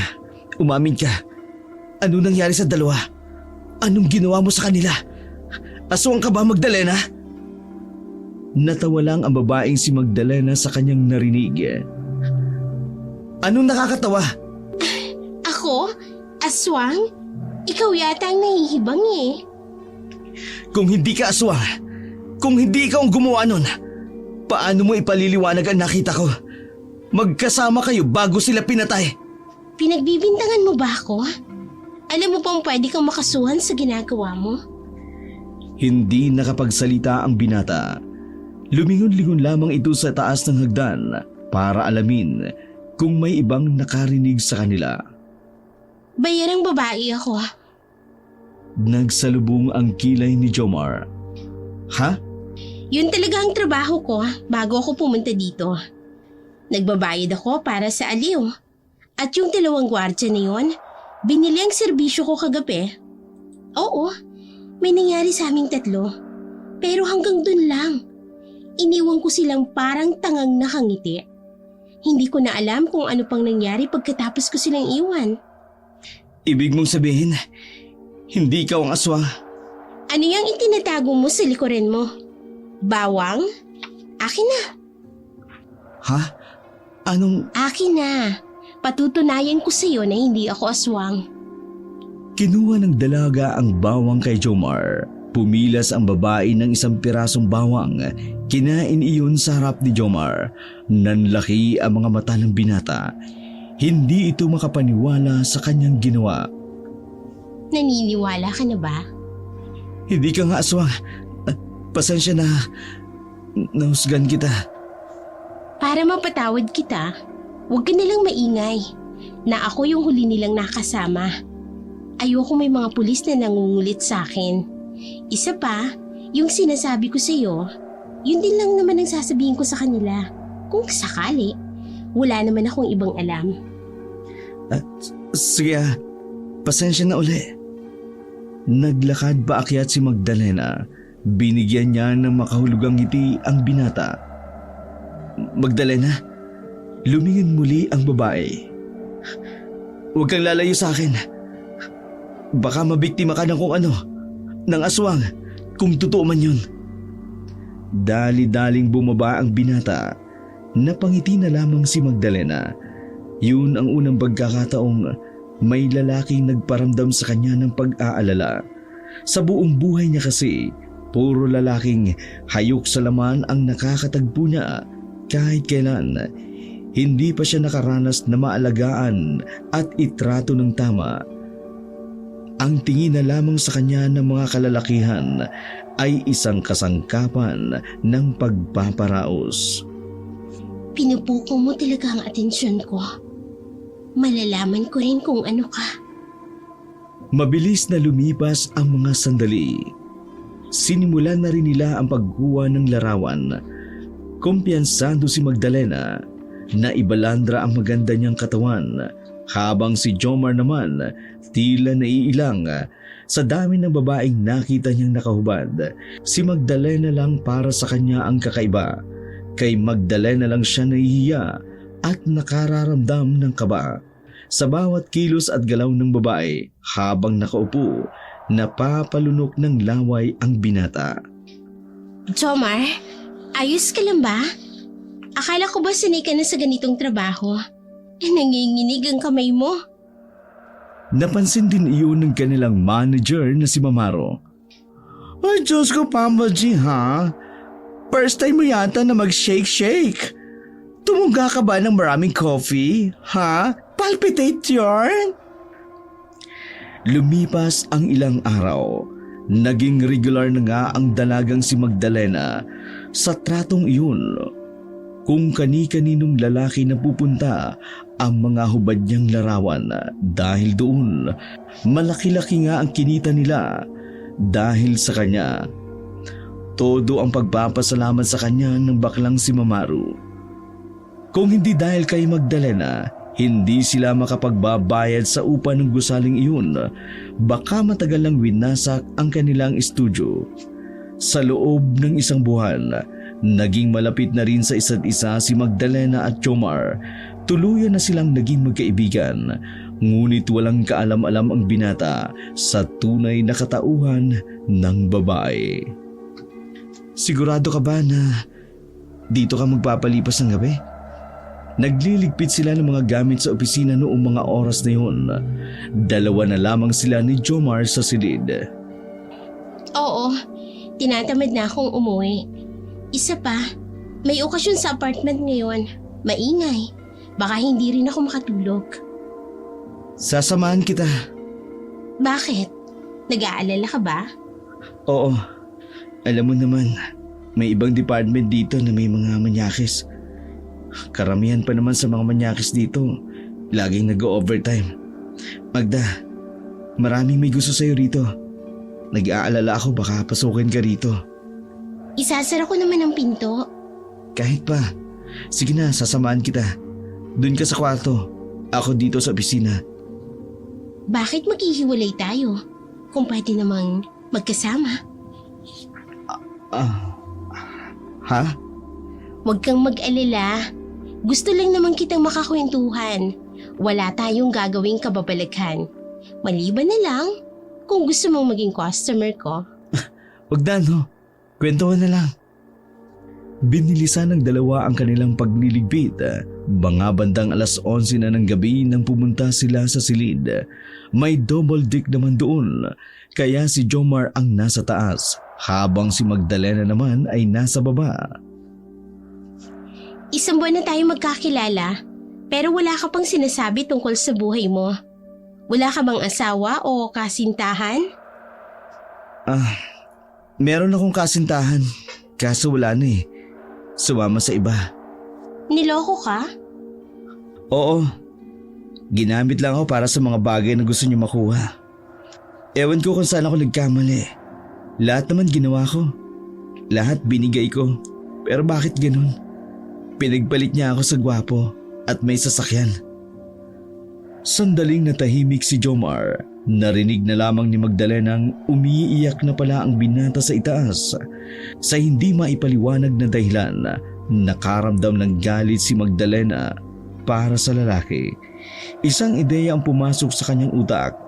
Umamin ka. Ano nangyari sa dalawa? Anong ginawa mo sa kanila? Aswang ka ba, Magdalena? Natawa lang ang babaeng si Magdalena sa kanyang narinig. Anong nakakatawa? Ako? Aswang? Ikaw yata ang nahihibang eh. Kung hindi ka aswang, kung hindi ikaw ang gumawa nun, paano mo ipaliliwanag ang nakita ko? Magkasama kayo bago sila pinatay. Pinagbibintangan mo ba ako? Alam mo bang pwede kang makasuhan sa ginagawa mo? Hindi nakapagsalita ang binata. Lumingon-lingon lamang ito sa taas ng hagdan para alamin kung may ibang nakarinig sa kanila. Bayarang babae ako. Nagsalubong ang kilay ni Jomar. Ha? Yun talaga ang trabaho ko bago ako pumunta dito. Nagbabayad ako para sa aliw. At yung dalawang gwardya na yun, binili ang serbisyo ko kagabi. Oo, may nangyari sa aming tatlo. Pero hanggang dun lang. Iniwan ko silang parang tangang nakangiti. Hindi ko na alam kung ano pang nangyari pagkatapos ko silang iwan. Ibig mong sabihin, hindi ikaw ang aswang? Ano yung itinatago mo sa likuran mo? Bawang? Akin na. Ha? Anong... Akin na. Patutunayan ko sa iyo na hindi ako aswang. Kinuha ng dalaga ang bawang kay Jomar. Pumilas ang babae ng isang pirasong bawang. Kinain iyon sa harap ni Jomar. Nanlaki ang mga mata ng binata. Hindi ito makapaniwala sa kanyang ginawa. Naniniwala ka na ba? Hindi ka nga aswang. Pasensya na. Nahusgan kita. Para mapatawad kita, huwag ka nalang maingay na ako yung huli nilang nakasama. Ayoko may mga pulis na nangungulit sa akin. Isa pa, yung sinasabi ko sa iyo, yun din lang naman ang sasabihin ko sa kanila. Kung sakali, wala naman akong ibang alam. Sige, pasensya na uli. Naglakad paakyat si Magdalena. Binigyan niya ng makahulugang ngiti ang binata. Magdalena, lumingon muli ang babae. Huwag kang lalayo sa akin. Baka mabiktima ka ng kung ano, ng aswang, kung totoo man yun. Dali-daling bumaba ang binata. Napangiti na lamang si Magdalena. Yun ang unang pagkakataong may lalaking nagparamdam sa kanya ng pag-aalala. Sa buong buhay niya kasi, puro lalaking hayok sa laman ang nakakatagpo niya kahit kailan. Hindi pa siya nakaranas na maalagaan at itrato ng tama. Ang tingin na lamang sa kanya ng mga kalalakihan ay isang kasangkapan ng pagpaparaos. Pinupuko mo talaga ang atensyon ko. Malalaman ko rin kung ano ka. Mabilis na lumipas ang mga sandali. Sinimulan na rin nila ang pagkuha ng larawan. Kumpiyansado si Magdalena na ibalandra ang maganda niyang katawan, habang si Jomar naman tila naiilang sa dami ng babaeng nakita niyang nakahubad. Si Magdalena lang para sa kanya ang kakaiba. Kay Magdalena lang siya nahihiya at nakararamdam ng kaba sa bawat kilos at galaw ng babae habang nakaupo, napapalunok ng laway ang binata. Jomar, ayos ka lang ba? Akala ko ba sanay ka na sa ganitong trabaho? Nanginginig ang kamay mo. Napansin din iyon ng kanilang manager na si Mamaro. Ay, Diyos ko, Pamba G, ha? First time mo yata na mag-shake-shake. Tumuga ka ba ng maraming coffee? Ha? Palpitate yarn? Lumipas ang ilang araw. Naging regular na nga ang dalagang si Magdalena sa tratong iyon. Kung kani-kaninong lalaki na pupunta ang mga hubad niyang larawan dahil doon, malaki-laki nga ang kinita nila dahil sa kanya. Todo ang pagpapasalamat sa kanya ng baklang si Mamaru. Kung hindi dahil kay Magdalena, hindi sila makapagbabayad sa upa ng gusaling iyon. Baka matagal lang winasak ang kanilang estudyo. Sa loob ng isang buwan, naging malapit na rin sa isa't isa si Magdalena at Jomar. Tuluyan na silang naging magkaibigan. Ngunit walang kaalam-alam ang binata sa tunay na katauhan ng babae. Sigurado ka ba na dito ka magpapalipas ng gabi? Nagliligpit sila ng mga gamit sa opisina noong mga oras na yun. Dalawa na lamang sila ni Jomar sa silid. Oo, tinatamad na akong umuwi. Isa pa, may okasyon sa apartment ngayon. Maingay. Baka hindi rin ako makatulog. Sasamahan kita. Bakit? Nag-aalala ka ba? Oo. Alam mo naman, may ibang department dito na may mga manyakis. Karamihan pa naman sa mga manyakis dito, laging nag-overtime. Magda, maraming may gusto sa'yo rito. Nag-aalala ako baka pasukin ka rito. Isasara ko naman ang pinto. Kahit pa. Sige na, sasamahan kita. Doon ka sa kwarto. Ako dito sa opisina. Bakit maghihiwalay tayo? Kung pwede namang magkasama. Ha? Huwag kang mag-alala. Gusto lang naman kitang makakwentuhan. Wala tayong gagawing kababalaghan. Maliban na lang kung gusto mong maging customer ko. Wag na, no? Kwentuhan na lang. Binilisan ng dalawa ang kanilang pagliligpit. Mga bandang 11:00 na ng gabi nang pumunta sila sa silid. May double deck naman doon, kaya si Jomar ang nasa taas, habang si Magdalena naman ay nasa baba. Isang buwan na tayo magkakilala, pero wala ka pang sinasabi tungkol sa buhay mo. Wala ka bang asawa o kasintahan? Meron akong kasintahan, kaso wala na eh. Sumama sa iba. Niloko ka? Oo. Ginamit lang ako para sa mga bagay na gusto niyo makuha. Ewan ko kung saan ako nagkamali. Lahat naman ginawa ko. Lahat binigay ko. Pero bakit ganun? Pinagpalit niya ako sa gwapo at may sasakyan. Sandaling natahimik si Jomar. Narinig na lamang ni Magdalenang umiiyak na pala ang binata sa itaas. Sa hindi maipaliwanag na dahilan, nakaramdam ng galit si Magdalena para sa lalaki. Isang ideya ang pumasok sa kanyang utak.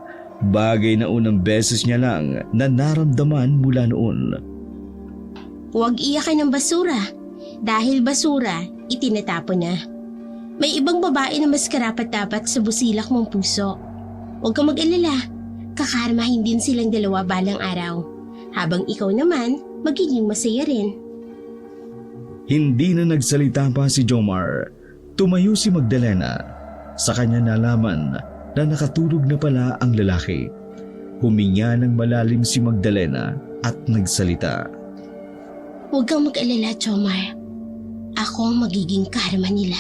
Bagay na unang beses niya lang na naramdaman mula noon. Huwag iyakan ng basura. Dahil basura, itinatapon na. May ibang babae na mas karapat-dapat sa busilak mong puso. Huwag kang mag-alala. Kakarmahin din silang dalawa balang araw. Habang ikaw naman, magiging masaya rin. Hindi na nagsalita pa si Jomar. Tumayo si Magdalena. Sa kanya nalaman na nakatulog na pala ang lalaki. Huminga ng malalim si Magdalena at nagsalita. Huwag kang mag-alala, Jomar. Ako ang magiging karma nila.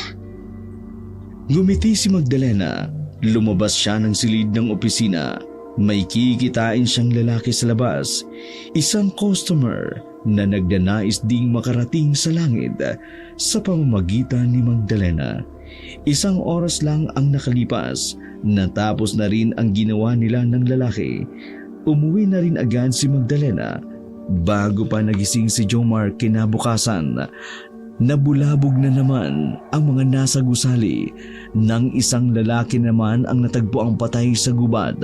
Ngumiti si Magdalena. Lumabas siya ng silid ng opisina. May kikitain siyang lalaki sa labas. Isang customer na nagdanais ding makarating sa langit sa pamamagitan ni Magdalena. Isang oras lang ang nakalipas. Natapos na rin ang ginawa nila ng lalaki. Umuwi na rin agad si Magdalena. Bago pa nagising si Jomar kinabukasan, nabulabog na naman ang mga nasa gusali. Nang isang lalaki naman ang natagpo ang patay sa gubad.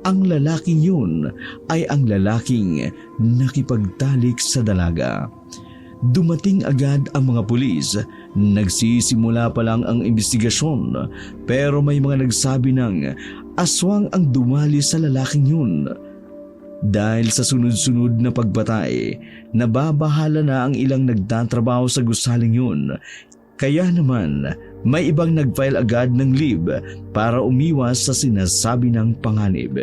Ang lalaking yun ay ang lalaking nakipagtalik sa dalaga. Dumating agad ang mga pulis. Nagsisimula pa lang ang investigasyon, pero may mga nagsabi ng aswang ang dumali sa lalaking yun. Dahil sa sunod-sunod na pagbatay, nababahala na ang ilang nagtatrabaho sa gusaling yun. Kaya naman, may ibang nag-file agad ng leave para umiwas sa sinasabi ng panganib.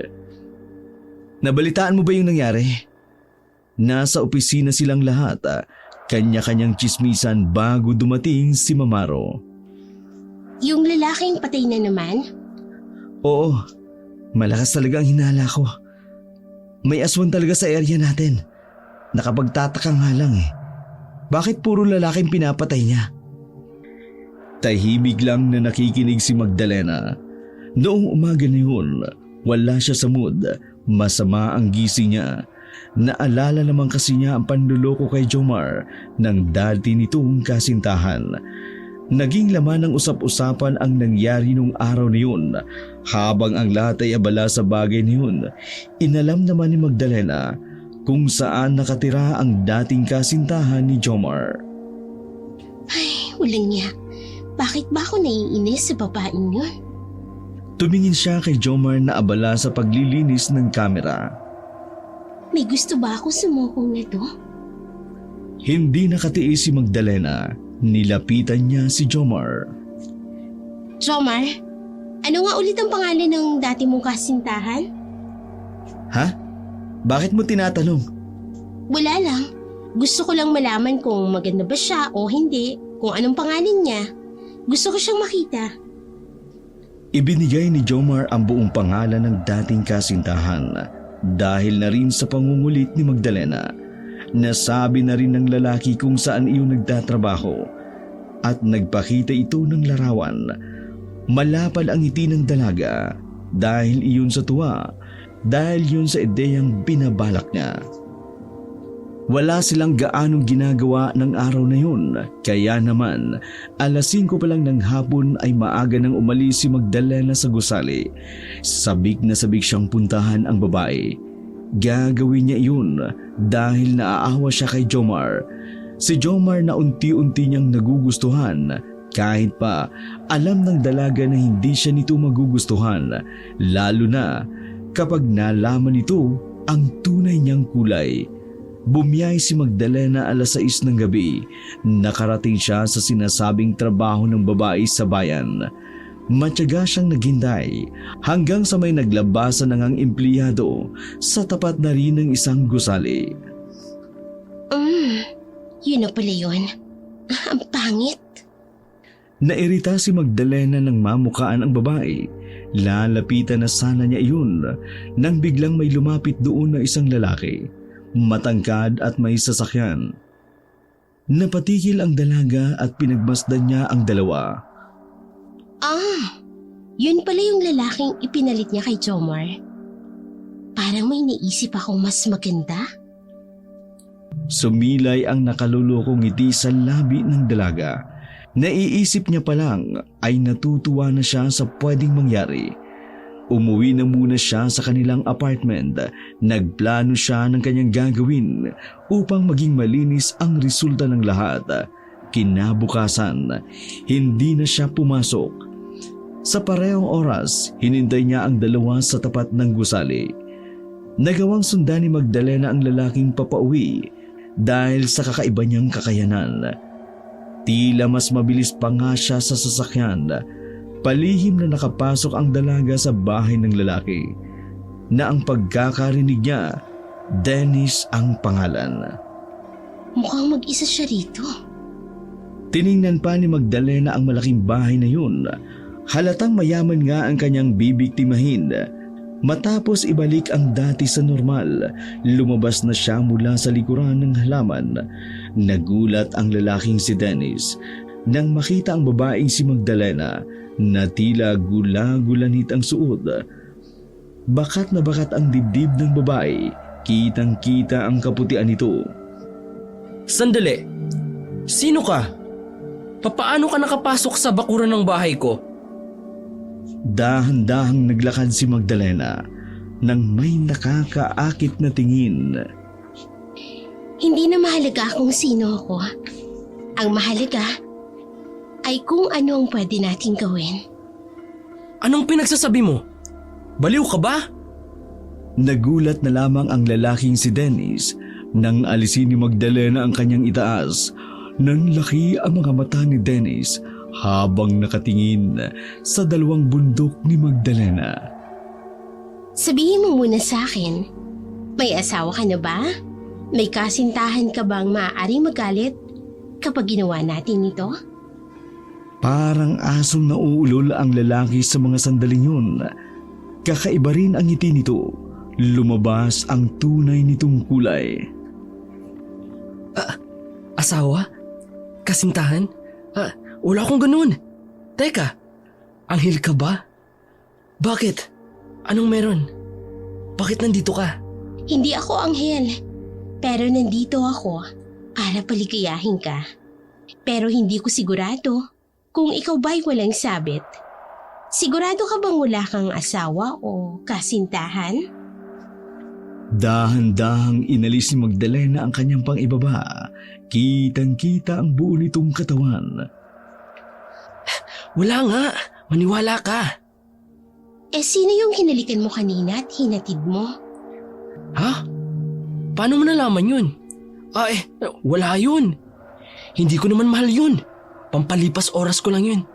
Nabalitaan mo ba yung nangyari? Nasa opisina silang lahat, kanya-kanyang tsismisan bago dumating si Mamaro. Yung lalaking patay na naman? Oo, malakas talaga ang hinala ko. May aswang talaga sa area natin. Nakapagtataka nga lang eh. Bakit puro lalaking pinapatay niya? Tahimik lang na nakikinig si Magdalena. Noong umaga na yun, wala siya sa mood. Masama ang gising niya. Naalala naman kasi niya ang panluloko kay Jomar ng dati nitong kasintahan. Naging laman ng usap-usapan ang nangyari nung araw na yun. Habang ang lahat ay abala sa bagay na yun, inalam naman ni Magdalena kung saan nakatira ang dating kasintahan ni Jomar. Ay, walang niya. Bakit ba ako naiinis sa babaeng yun? Tumingin siya kay Jomar na abala sa paglilinis ng kamera. May gusto ba ako sumukong nito? Hindi nakatiis si Magdalena. Nilapitan niya si Jomar. Jomar, ano nga ulit ang pangalan ng dati mong kasintahan? Ha? Bakit mo tinatanong? Wala lang. Gusto ko lang malaman kung maganda ba siya o hindi, kung anong pangalan niya. Gusto ko siyang makita. Ibinigay ni Jomar ang buong pangalan ng dating kasintahan dahil na rin sa pangungulit ni Magdalena. Nasabi na rin ng lalaki kung saan iyon nagtatrabaho at nagpakita ito ng larawan. Malapad ang ngiti ng dalaga dahil iyon sa tuwa, dahil yun sa ideyang binabalak niya. Wala silang gaanong ginagawa ng araw na yun, kaya naman 5:00 pa lang ng hapon ay maaga nang umalis si Magdalena sa gusali. Sabik na sabik siyang puntahan ang babae. Gagawin niya iyon dahil naaawa siya kay Jomar. Si Jomar na unti-unti niyang nagugustuhan kahit pa alam ng dalaga na hindi siya nito magugustuhan, lalo na kapag nalaman nito ang tunay niyang kulay. Bumiyay si Magdalena 6:00 ng gabi. Nakarating siya sa sinasabing trabaho ng babae sa bayan. Matyaga siyang naghintay hanggang sa may naglabasan ng ang empleyado sa tapat na rin ng isang gusali. Yun na pala yun. Ang pangit. Nairita si Magdalena nang mamukaan ang babae. Lalapitan na sana niya iyon nang biglang may lumapit doon na isang lalaki. Matangkad at may sasakyan. Napatigil ang dalaga at pinagmasdan niya ang dalawa. Yun pala yung lalaking ipinalit niya kay Jomar. Parang may naisip akong mas maganda. Sumilay ang nakalulokong ngiti sa labi ng dalaga. Naiisip niya pa lang ay natutuwa na siya sa pwedeng mangyari. Umuwi na muna siya sa kanilang apartment. Nagplano siya ng kanyang gagawin upang maging malinis ang resulta ng lahat. Kinabukasan, hindi na siya pumasok. Sa parehong oras, hinintay niya ang dalawa sa tapat ng gusali. Nagawang sundan ni Magdalena ang lalaking papauwi dahil sa kakaiba niyang kakayanan. Tila mas mabilis pa nga siya sa sasakyan. Palihim na nakapasok ang dalaga sa bahay ng lalaki na ang pagkakarinig niya, Dennis ang pangalan. Mukhang mag-isa siya rito. Tiningnan pa ni Magdalena ang malaking bahay na yun. Halatang mayaman nga ang kanyang bibiktimahin. Matapos ibalik ang dati sa normal, lumabas na siya mula sa likuran ng halaman. Nagulat ang lalaking si Dennis nang makita ang babaeng si Magdalena na tila gula-gulanit ang suot. Bakat na bakat ang dibdib ng babae, kitang-kita ang kaputian nito. Sandali. Sino ka? Papaano ka nakapasok sa bakuran ng bahay ko? Dahan-dahang naglakad si Magdalena nang may nakakaakit na tingin. Hindi na mahalaga kung sino ako. Ang mahalaga ay kung ano ang pwede nating gawin. Anong pinagsasabi mo? Baliw ka ba? Nagulat na lamang ang lalaking si Dennis nang alisin ni Magdalena ang kanyang itaas. Nanlaki ang mga mata ni Dennis habang nakatingin sa dalawang bundok ni Magdalena. Sabihin mo muna sa akin, may asawa ka na ba? May kasintahan ka bang maaaring magalit kapag ginawa natin ito? Parang asong nauulol ang lalaki sa mga sandaling yun. Kakaiba rin ang ngiti nito. Lumabas ang tunay nitong kulay. Asawa? Kasintahan? Wala akong ganun. Teka, anghel ka ba? Bakit? Anong meron? Bakit nandito ka? Hindi ako anghel, pero nandito ako para paligayahin ka. Pero hindi ko sigurado kung ikaw ba'y walang sabit. Sigurado ka bang wala kang asawa o kasintahan? Dahan-dahang inalis ni Magdalena ang kanyang pang-ibaba. Kitang-kita ang buo nitong katawan. Wala nga. Maniwala ka. Sino yung hinalikan mo kanina at hinatid mo? Ha? Paano mo nalaman yun? Wala yun. Hindi ko naman mahal yun. Pampalipas oras ko lang yun.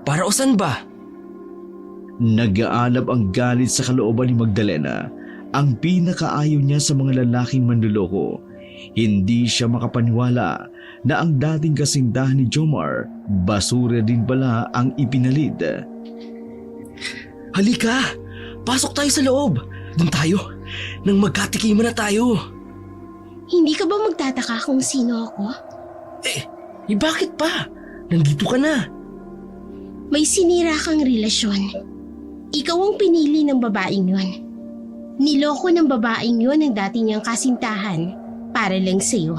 Para o saan ba? Nag-aalab ang galit sa kalooban ni Magdalena. Ang pinakaayaw niya sa mga lalaking manluloko. Hindi siya makapaniwala na ang dating kasintahan ni Jomar, basura din pala ang ipinalid. Halika! Pasok tayo sa loob! Doon tayo! Nang magkatikiman na tayo! Hindi ka ba magtataka kung sino ako? Bakit pa? Nandito ka na! May sinira kang relasyon. Ikaw ang pinili ng babaeng yon. Niloko ng babaeng yon ang dati niyang kasintahan para lang sa'yo.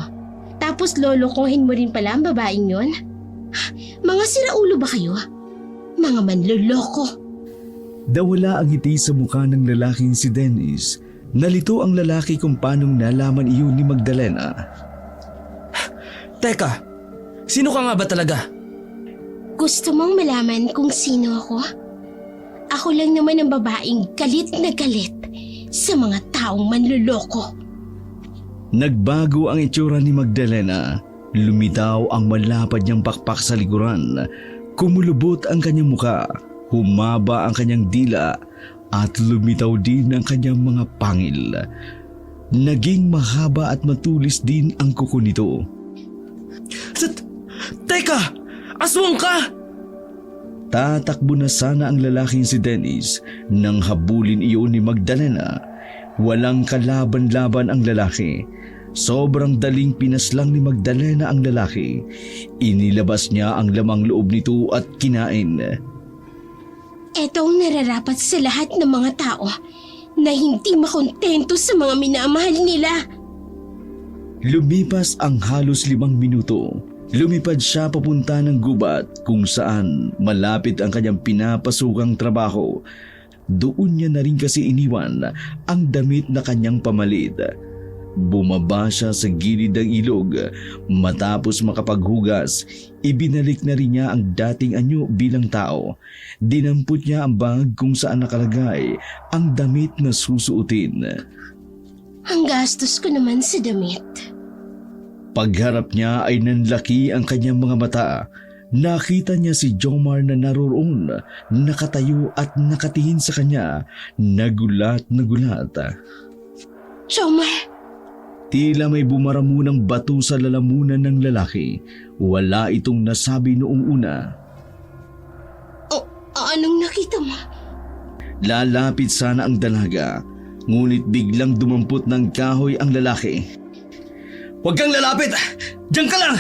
Tapos lolokohin mo rin pala ang babaeng yon? Mga siraulo ba kayo? Mga manloloko. Dawala ang ngiti sa mukha ng lalaking si Dennis. Nalito ang lalaki kung paanong nalaman iyon ni Magdalena. Teka, sino ka nga ba talaga? Gusto mong malaman kung sino ako? Ako lang naman ang babaeng galit na galit sa mga taong manloloko. Nagbago ang itsura ni Magdalena. Lumitaw ang malapad niyang pakpak sa likuran. Kumulubot ang kanyang muka. Humaba ang kanyang dila at lumitaw din ang kanyang mga pangil. Naging mahaba at matulis din ang kuko nito. Teka! Aswang ka! Tatakbo na sana ang lalaking si Dennis nang habulin iyon ni Magdalena. Walang kalaban-laban ang lalaki. Sobrang daling pinaslang ni Magdalena ang lalaki. Inilabas niya ang lamang loob nito at kinain. Ito ang nararapat sa lahat ng mga tao na hindi makontento sa mga minamahal nila. Lumipas ang halos 5 minuto. Lumipad siya papunta ng gubat kung saan malapit ang kanyang pinapasukang trabaho. Doon niya na rin kasi iniwan ang damit na kanyang pamalit. Bumaba siya sa gilid ng ilog. Matapos makapaghugas, ibinalik na rin niya ang dating anyo bilang tao. Dinampot niya ang bag kung saan nakalagay ang damit na susuotin. Ang gastos ko naman sa damit. Pagharap niya ay nanlaki ang kanyang mga mata. Nakita niya si Jomar na naroroon, nakatayo at nakatingin sa kanya, nagulat na gulat. Jomar, Tila may bumaramunang bato sa lalamunan ng lalaki. Wala itong nasabi noong una. anong nakita mo? Lalapit sana ang dalaga, ngunit biglang dumampot ng kahoy ang lalaki. Huwag kang lalapit! Diyan ka lang!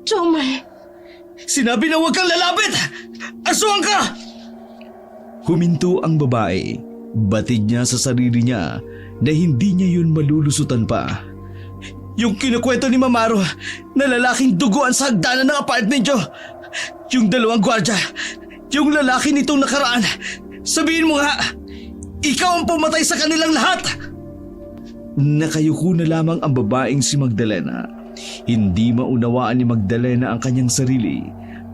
Jomar, Sinabi na huwag kang lalapit! Aswang ka! Huminto ang babae. Batid niya sa sarili niya na hindi niya yun malulusutan pa. Yung kinukwento ni Mamaro na lalaking duguan sa hagdanan ng apartment niyo. Yung dalawang gwardya. Yung lalaki nitong nakaraan. Sabihin mo nga, ikaw ang pumatay sa kanilang lahat! Nakayuko na lamang ang babaeng si Magdalena. Hindi maunawaan ni Magdalena ang kanyang sarili.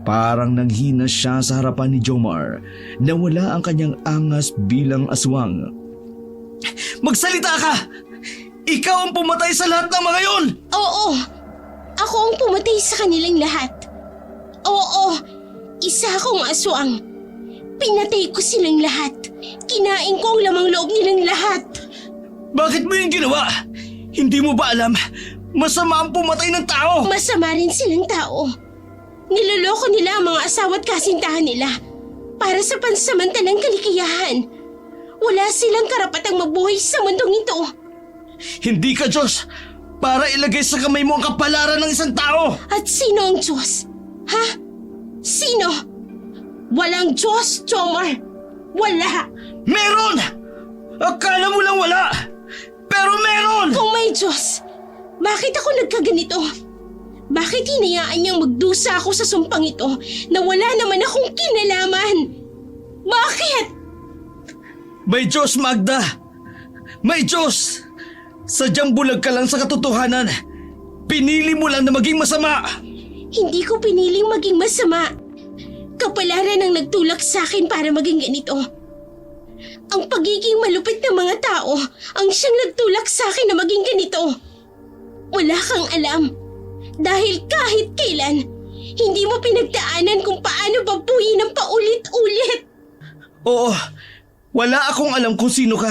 Parang nanghina siya sa harapan ni Jomar na wala ang kanyang angas bilang aswang. Magsalita ka! Ikaw ang pumatay sa lahat ng mga yon! oo. Ako ang pumatay sa kanilang lahat. Oo, isa akong aswang. Pinatay ko silang lahat. Kinain ko ang lamang loob nilang lahat. Bakit mo yung ginawa? Hindi mo ba alam? Masama ang pumatay ng tao! Masama rin silang tao. Niloloko nila ang mga asawa at kasintahan nila para sa pansamantalang kaligayahan. Wala silang karapatang mabuhay sa mundong ito. Hindi ka Diyos para ilagay sa kamay mo ang kapalaran ng isang tao! At sino ang Diyos? Ha? Sino? Walang Diyos, Jomar. Wala. Meron! Akala mo lang wala! Pero meron! Kung may Diyos, bakit ako nagkaganito? Bakit hinayaan niyang magdusa ako sa sumpang ito na wala naman akong kinalaman? Bakit? May Diyos, Magda! May Diyos! Sadyang bulag ka lang sa katotohanan. Pinili mo lang na maging masama. Hindi ko piniling maging masama. Kapalaran ang nagtulak sa akin para maging ganito. Ang pagiging malupit ng mga tao ang siyang nagtulak sa akin na maging ganito. Wala kang alam. Dahil kahit kailan, hindi mo pinagdaanan kung paano babuyin ng paulit-ulit. Oo, wala akong alam kung sino ka.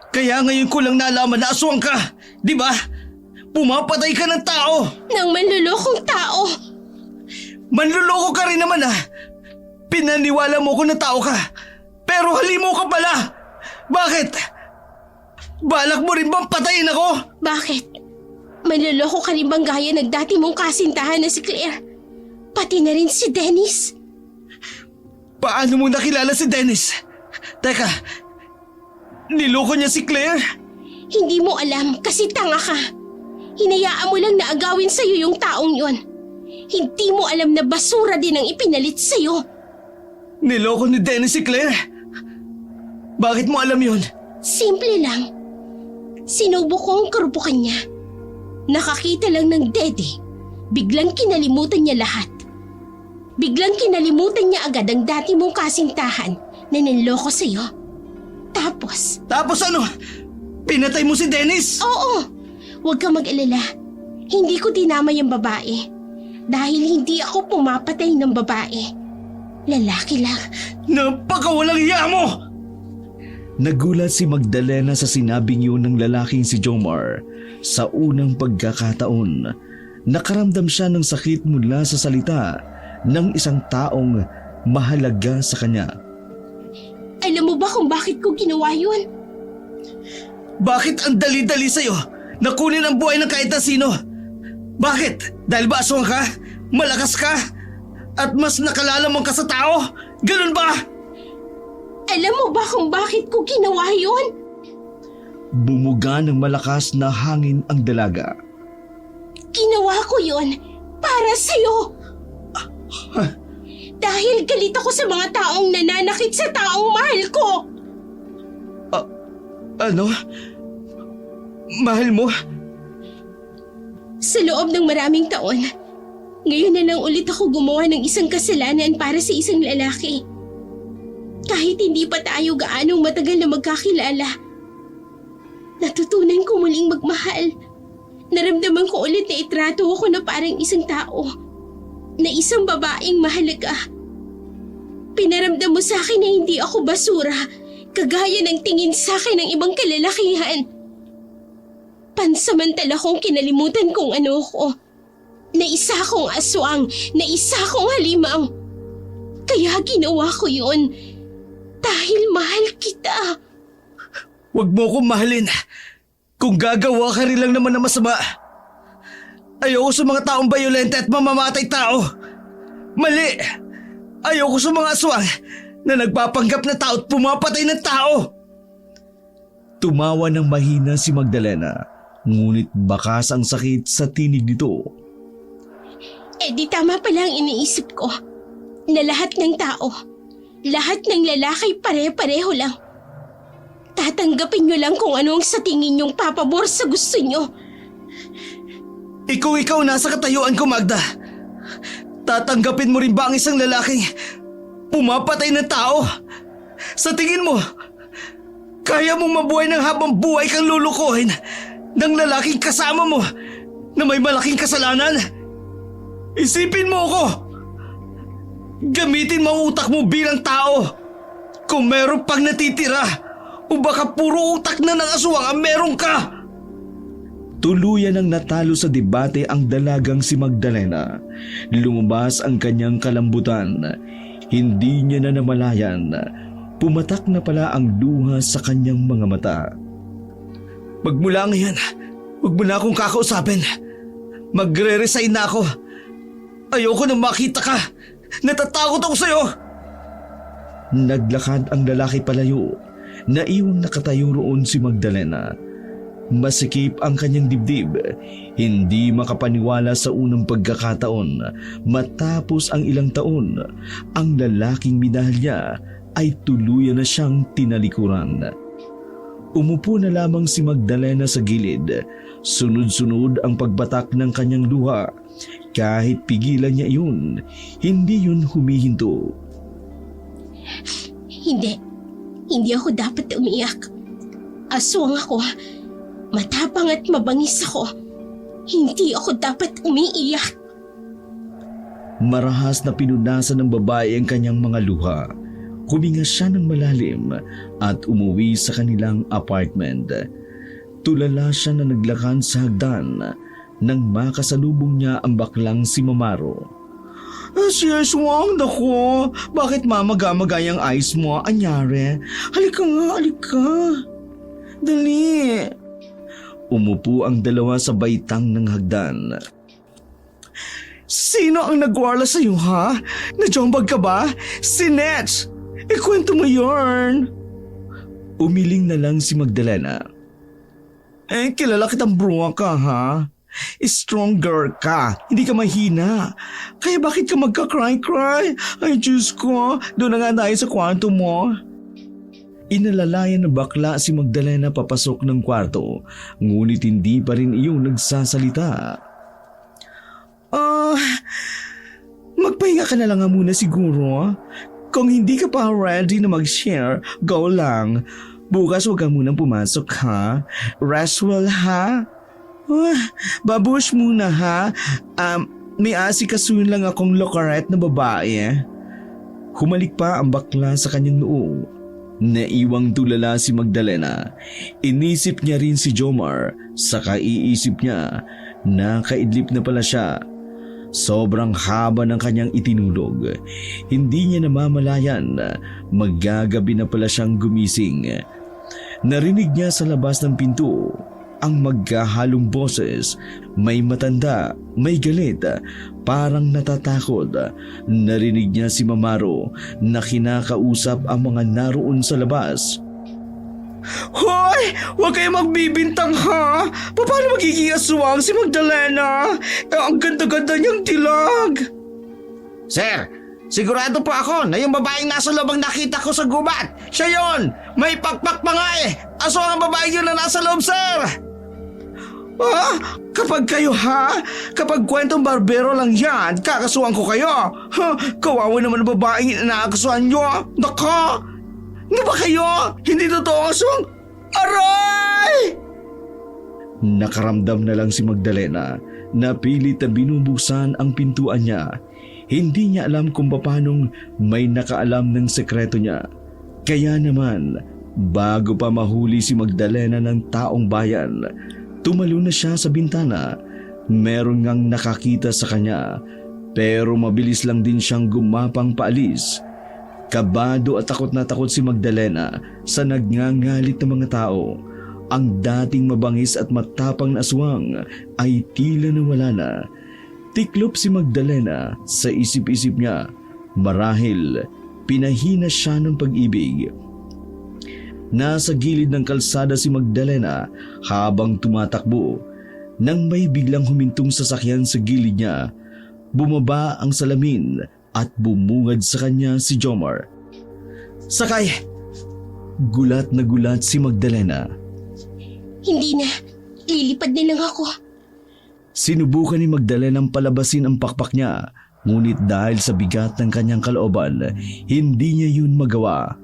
Kaya ngayon ko lang nalaman na aswang ka. Di ba? Pumapatay ka ng tao. Ng manlulokong tao. Manluloko ka rin naman ah. Pinaniwala mo ko na tao ka. Pero halimaw ka pala. Bakit? Balak mo rin bang patayin ako? Bakit? Manluloko ka rin bang gaya ng dati mong kasintahan na si Claire? Pati na rin si Dennis. Paano mo nakilala si Dennis? Teka, niloko niya si Claire? Hindi mo alam kasi tanga ka. Hinayaan mo lang na agawin sa'yo yung taong yon. Hindi mo alam na basura din ang ipinalit sa'yo. Niloko ni Dennis si Claire? Bakit mo alam yun? Simple lang. Sinubo ko ang karupukan niya. Nakakita lang ng dede. Biglang kinalimutan niya lahat. Biglang kinalimutan niya agad ang dati mong kasintahan na niloko sa'yo. Tapos, Tapos ano? Pinatay mo si Dennis? oo, huwag kang mag-alala. Hindi ko tinamay ang babae. Dahil hindi ako pumapatay ng babae. Lalaki lang. Napakawalang hiya mo! Nagulat si Magdalena sa sinabing yun ng lalaking si Jomar. Sa unang pagkakataon, nakaramdam siya ng sakit mula sa salita ng isang taong mahalaga sa kanya. Alam mo ba kung bakit ko ginawa yun? Bakit ang dali-dali sa'yo na kunin ang buhay ng kahit na sino? Bakit? Dahil ba aswang ka? Malakas ka? At mas nakalalamang ka sa tao? Ganun ba? Alam mo ba kung bakit ko ginawa yun? Bumuga ng malakas na hangin ang dalaga. Ginawa ko yun para sa'yo. Dahil galit ako sa mga taong nananakit sa taong mahal ko. Ano? Mahal mo? Sa loob ng maraming taon, ngayon na lang ulit ako gumawa ng isang kasalanan para sa isang lalaki. Kahit hindi pa tayo gaanong matagal na magkakilala, natutunan ko muling magmahal Naramdaman ko ulit na itrato ako na parang isang tao, na isang babaeng mahalaga. Pinaramdam mo sa akin na hindi ako basura, kagaya ng tingin sa akin ng ibang kalalakihan. Pansamantala kong kinalimutan kung ano ko. Na isa akong aswang, na isa akong halimang. Kaya ginawa ko yun dahil mahal kita. Huwag mo akong mahalin. Kung gagawa ka rin lang naman ng masama. Ayoko sa mga taong bayolente at mamamatay tao. Mali! Ayoko sa mga aswang na nagpapanggap na tao at pumapatay ng tao. Tumawa ng mahina si Magdalena, ngunit bakas ang sakit sa tinig nito. Eh di tama pala ang iniisip ko. Na lahat ng tao, lahat ng lalaki pare-pareho lang. Tatanggapin nyo lang kung anong sa tingin nyong papabor sa gusto nyo. Ikaw nasa katayuan ko, Magda. Tatanggapin mo rin ba ang isang lalaking pumapatay ng tao? Sa tingin mo, kaya mong mabuhay ng habang buhay kang lulukuhin ng lalaking kasama mo na may malaking kasalanan? Isipin mo ako! Gamitin mo ang utak mo bilang tao. Kung meron pang natitira, o baka puro utak na ng aswang ang meron ka. Tuluyan ang natalo sa debate ang dalagang si Magdalena. Lumabas ang kanyang kalambutan. Hindi niya na namalayan. Pumatak na pala ang luha sa kanyang mga mata. Magmula ngayon, huwag mo na akong kakausapin. Magre-resign na ako. Ayoko na makita ka. Natatakot ako sa'yo. Naglakad ang lalaki palayo. Naiwang nakatayo roon si Magdalena. Masikip ang kanyang dibdib. Hindi makapaniwala sa unang pagkakataon. Matapos ang ilang taon, ang lalaking minahal niya ay tuluyan na siyang tinalikuran. Umupo na lamang si Magdalena sa gilid. Sunod-sunod ang pagbatak ng kanyang luha. Kahit pigilan niya yun, hindi yun humihinto. Hindi ako dapat umiyak. Aswang ako. Matapang at mabangis ako. Hindi ako dapat umiiyak. Marahas na pinunasan ng babae ang kanyang mga luha. Huminga siya ng malalim at umuwi sa kanilang apartment. Tulala siya na naglakad sa hagdan nang makasalubong niya ang baklang si Mamaro. Si Aswang, nako, bakit mamagay ang eyes mo? Anyari? Halika nga, halika. Dali. Umupo ang dalawa sa baitang ng hagdan. Sino ang nagwarla sa'yo, ha? Najombag ka ba? Si Nets! Ikwento mo yarn. Umiling na lang si Magdalena. Kilala kitang bruwa ka, ha? Stronger ka, hindi ka mahina. Kaya bakit ka magka-cry-cry? Ay, Diyos ko, doon na nga tayo sa kwarto mo. Inalalayan na bakla si Magdalena papasok ng kwarto, ngunit hindi pa rin iyon nagsasalita. Magpahinga ka na lang nga muna siguro. Kung hindi ka pa ready na mag-share, go lang. Bukas huwag ka munang pumasok, ha? Rest well, ha? Babush muna, ha? May asikasuhin lang akong lokaret na babae. Humalik pa ang bakla sa kanyang noo. Naiwang tulala si Magdalena. Inisip niya rin si Jomar. Saka iisip niya na kaidlip na pala siya. Sobrang haba ng kanyang itinulog. Hindi niya namamalayan. Maggagabi na pala siyang gumising. Narinig niya sa labas ng pinto ang magkahalong boses. May matanda, may galit, parang natatakot. Narinig niya si Mamaro na kinakausap ang mga naroon sa labas. Hoy! Huwag kayo magbibintang, ha? Paano magiging aswang si Magdalena? Ang ganda-ganda niyang dilag. Sir, sigurado po ako na yung babaeng nasa loob ang nakita ko sa gubat. Siya yon! May pakpak pa nga eh! Aswang ang babae yun na nasa loob, sir! Kapag kayo, ha? Kapag kwentong barbero lang yan, kakasuhan ko kayo. Kawawa naman ang babaeng inaakasuhan nyo. Naka! Ano ba kayo? Hindi totoo ang aswang? Aray! Nakaramdam na lang si Magdalena na pilit na binubuksan ang pintuan niya. Hindi niya alam kung paanong may nakaalam ng sekreto niya. Kaya naman, bago pa mahuli si Magdalena ng taong bayan, tumalon na siya sa bintana. Meron ngang nakakita sa kanya, pero mabilis lang din siyang gumapang paalis. Kabado at takot na takot si Magdalena sa nagngangalit na mga tao. Ang dating mabangis at matapang na aswang ay tila nawala na. Tiklop si Magdalena sa isip-isip niya. Marahil pinahina siya ng pag-ibig. Nasa gilid ng kalsada si Magdalena habang tumatakbo. Nang may biglang humintong sasakyan sa gilid niya, bumaba ang salamin at bumungad sa kanya si Jomar. "Sakay!" Gulat na gulat si Magdalena. Hindi na. Lilipad na lang ako. Sinubukan ni Magdalena palabasin ang pakpak niya, ngunit dahil sa bigat ng kanyang kalooban, hindi niya yun magawa.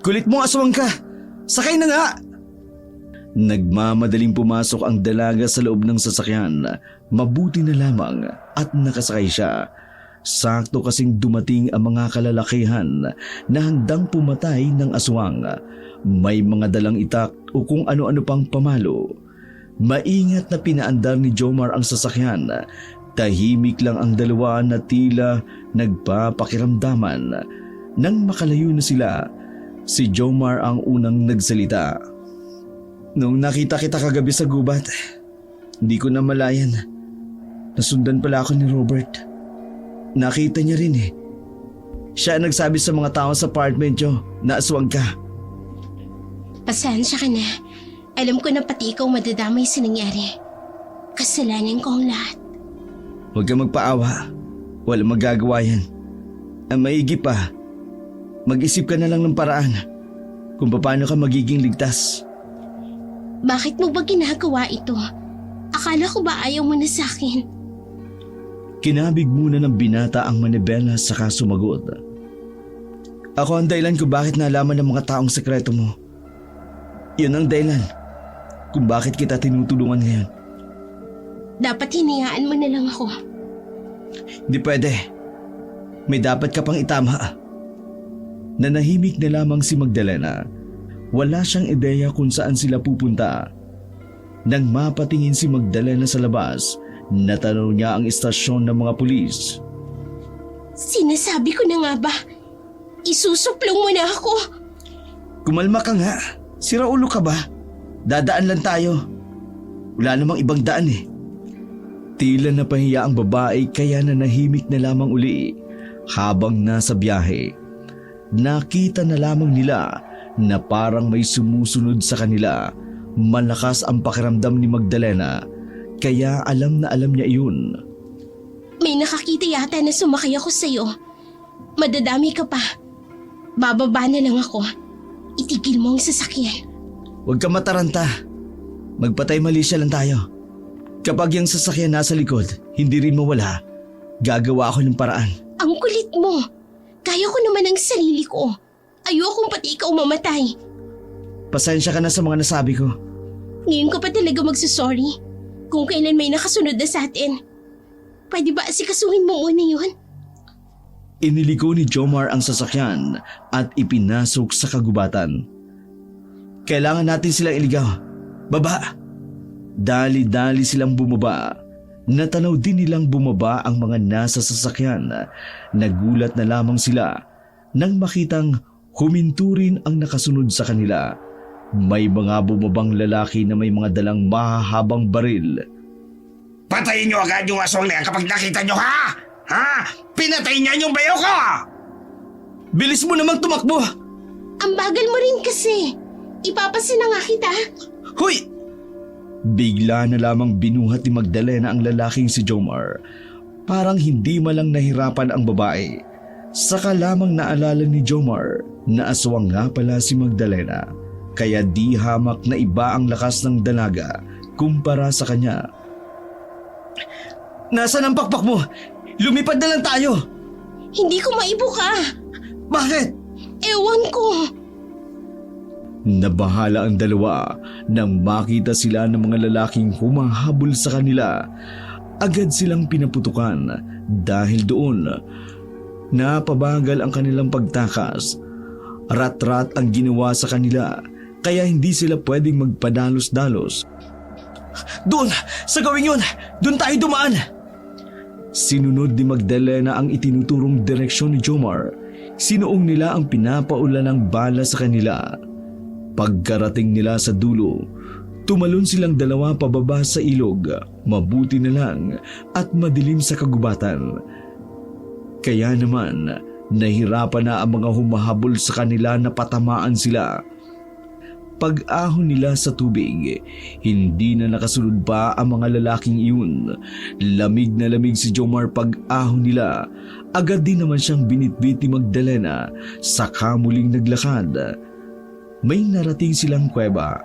"Kulit mo, aswang ka! Sakay na nga!" Nagmamadaling pumasok ang dalaga sa loob ng sasakyan. Mabuti na lamang at nakasakay siya. Sakto kasing dumating ang mga kalalakihan na handang pumatay ng aswang. May mga dalang itak o kung ano-ano pang pamalo. Maingat na pinaandar ni Jomar ang sasakyan. Tahimik lang ang dalawa na tila nagpapakiramdaman. Nang makalayo na sila, si Jomar ang unang nagsalita. "Nung nakita kita kagabi sa gubat, hindi ko na malayan. Nasundan pala ako ni Robert. Nakita niya rin eh. Siya ang nagsabi sa mga tao sa apartment niyo na aswang ka." Pasensya ka na. Alam ko na pati ikaw madadamay sa nangyari. Kasalanan ko ang lahat. "Huwag kang magpaawa. Walang magagawa yan. Ang maigi pa, mag-isip ka na lang ng paraan kung paano ka magiging ligtas." Bakit mo ba ginagawa ito? Akala ko ba ayaw mo na sa akin? Kinabig muna ng binata ang manibela saka sumagot. "Ako ang dahilan kung bakit nalaman ng mga taong sekreto mo. Yun ang dahilan kung bakit kita tinutulungan ngayon." Dapat hinayaan mo na lang ako. "Hindi pwede. May dapat ka pang itama." Nanahimik na lamang si Magdalena. Wala siyang ideya kung saan sila pupunta. Nang mapatingin si Magdalena sa labas, natanaw niya ang istasyon ng mga pulis. Sinasabi ko na nga ba? Isusuplong mo na ako. "Kumalma ka nga. Sira ulo ka ba? Dadaan lang tayo. Wala namang ibang daan eh." Tila napahiya ang babae kaya nanahimik na lamang uli. Habang nasa biyahe, nakita na lamang nila na parang may sumusunod sa kanila. Malakas ang pakiramdam ni Magdalena, kaya alam na alam niya iyon. May nakakita yata na sumakay ako sa'yo. Madadami ka pa. Bababa na lang ako. Itigil mo ang sasakyan. "Huwag ka mataranta. Magpatay malisya lang tayo. Kapag yung sasakyan nasa likod, hindi rin mawala. Gagawa ako ng paraan." Ang kulit mo. Kaya ko naman ang sarili ko. Ayokong pati ikaw mamatay. "Pasensya ka na sa mga nasabi ko." Ngayon ka pa talaga magsasorry. Kung kailan may nakasunod na sa atin. Pwede ba asikasuhin mo muna yun? Iniliko ni Jomar ang sasakyan at ipinasok sa kagubatan. "Kailangan natin silang iligaw. Baba!" Dali-dali silang bumaba. Natanaw din nilang bumaba ang mga nasa sasakyan. Nagulat na lamang sila nang makitang huminto rin ang nakasunod sa kanila. May mga bumabang lalaki na may mga dalang mahahabang baril. Patayin niyo agad yung aswang na yan kapag nakita niyo, ha? Ha? Pinatayin niya yung bayo ko! "Bilis mo namang tumakbo!" Ang bagal mo rin kasi. Ipapasin na nga kita. "Hoy!" Bigla na lamang binuhat ni Magdalena ang lalaking si Jomar. Parang hindi malang nahirapan ang babae. Saka lamang naalala ni Jomar na aswang nga pala si Magdalena. Kaya di hamak na iba ang lakas ng dalaga kumpara sa kanya. "Nasaan ang pakpak mo? Lumipad na lang tayo!" Hindi ko maibuka. "Bakit?" Ewan ko. Nabahala ang dalawa nang makita sila ng mga lalaking humahabol sa kanila. Agad silang pinaputukan dahil doon napabagal ang kanilang pagtakas. Rat-rat ang ginawa sa kanila kaya hindi sila pwedeng magpadalos-dalos. Doon! Sa gawing yun! Doon tayo dumaan! Sinunod ni Magdalena ang itinuturong direksyon ni Jomar. Sinuong nila ang pinapaulan ng bala sa kanila. Pagkarating nila sa dulo, tumalon silang dalawa pababa sa ilog. Mabuti na lang at madilim sa kagubatan. Kaya naman, nahirapan na ang mga humahabol sa kanila na patamaan sila. Pag-ahon nila sa tubig, hindi na nakasunod pa ang mga lalaking iyon. Lamig na lamig si Jomar pag-ahon nila. Agad din naman siyang binitbit ni Magdalena saka muling naglakad. May narating silang kuweba.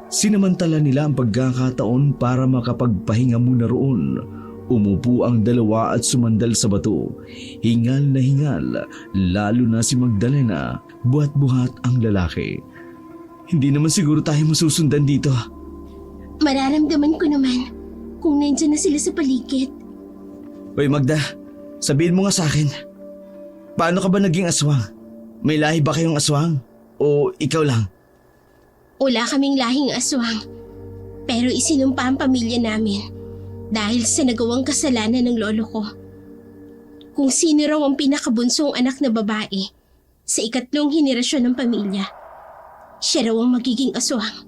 Sinamantala nila ang pagkakataon para makapagpahinga muna roon. Umupo ang dalawa at sumandal sa bato. Hingal na hingal, lalo na si Magdalena, buhat-buhat ang lalaki. Hindi naman siguro tayo masusundan dito. Mararamdaman ko naman kung nandyan na sila sa paligid. Hoy Magda, sabihin mo nga sa akin. Paano ka ba naging aswang? May lahi ba kayong aswang? O ikaw lang? Wala kaming lahing aswang. Pero isinumpa ang pamilya namin dahil sa nagawang kasalanan ng lolo ko. Kung sino raw ang pinakabunsong anak na babae sa ikatlong henerasyon ng pamilya, siya raw ang magiging aswang.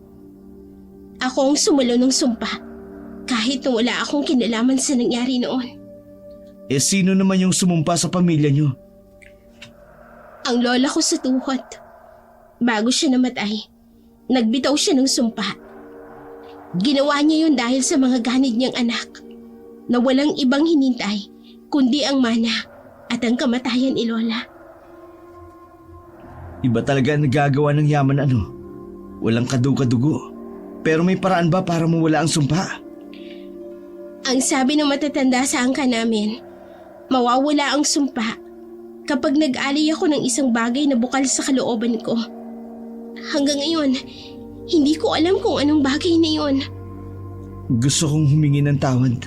Ako ang sumalo ng sumpa kahit na wala akong kinalaman sa nangyari noon. Eh sino naman yung sumumpa sa pamilya nyo? Ang lola ko sa tuhod. Bago siya namatay, nagbitaw siya ng sumpa. Ginawa niya yun dahil sa mga ganid niyang anak na walang ibang hinintay kundi ang mana at ang kamatayan ni Lola. Iba talaga ang nagagawa ng yaman ano? Walang kadugo-dugo. Pero may paraan ba para mawala ang sumpa? Ang sabi ng matatanda sa angka namin, mawawala ang sumpa kapag nag-alay ako ng isang bagay na bukal sa kalooban ko. Hanggang ngayon, hindi ko alam kung anong bagay na yun. Gusto kong humingi ng tawad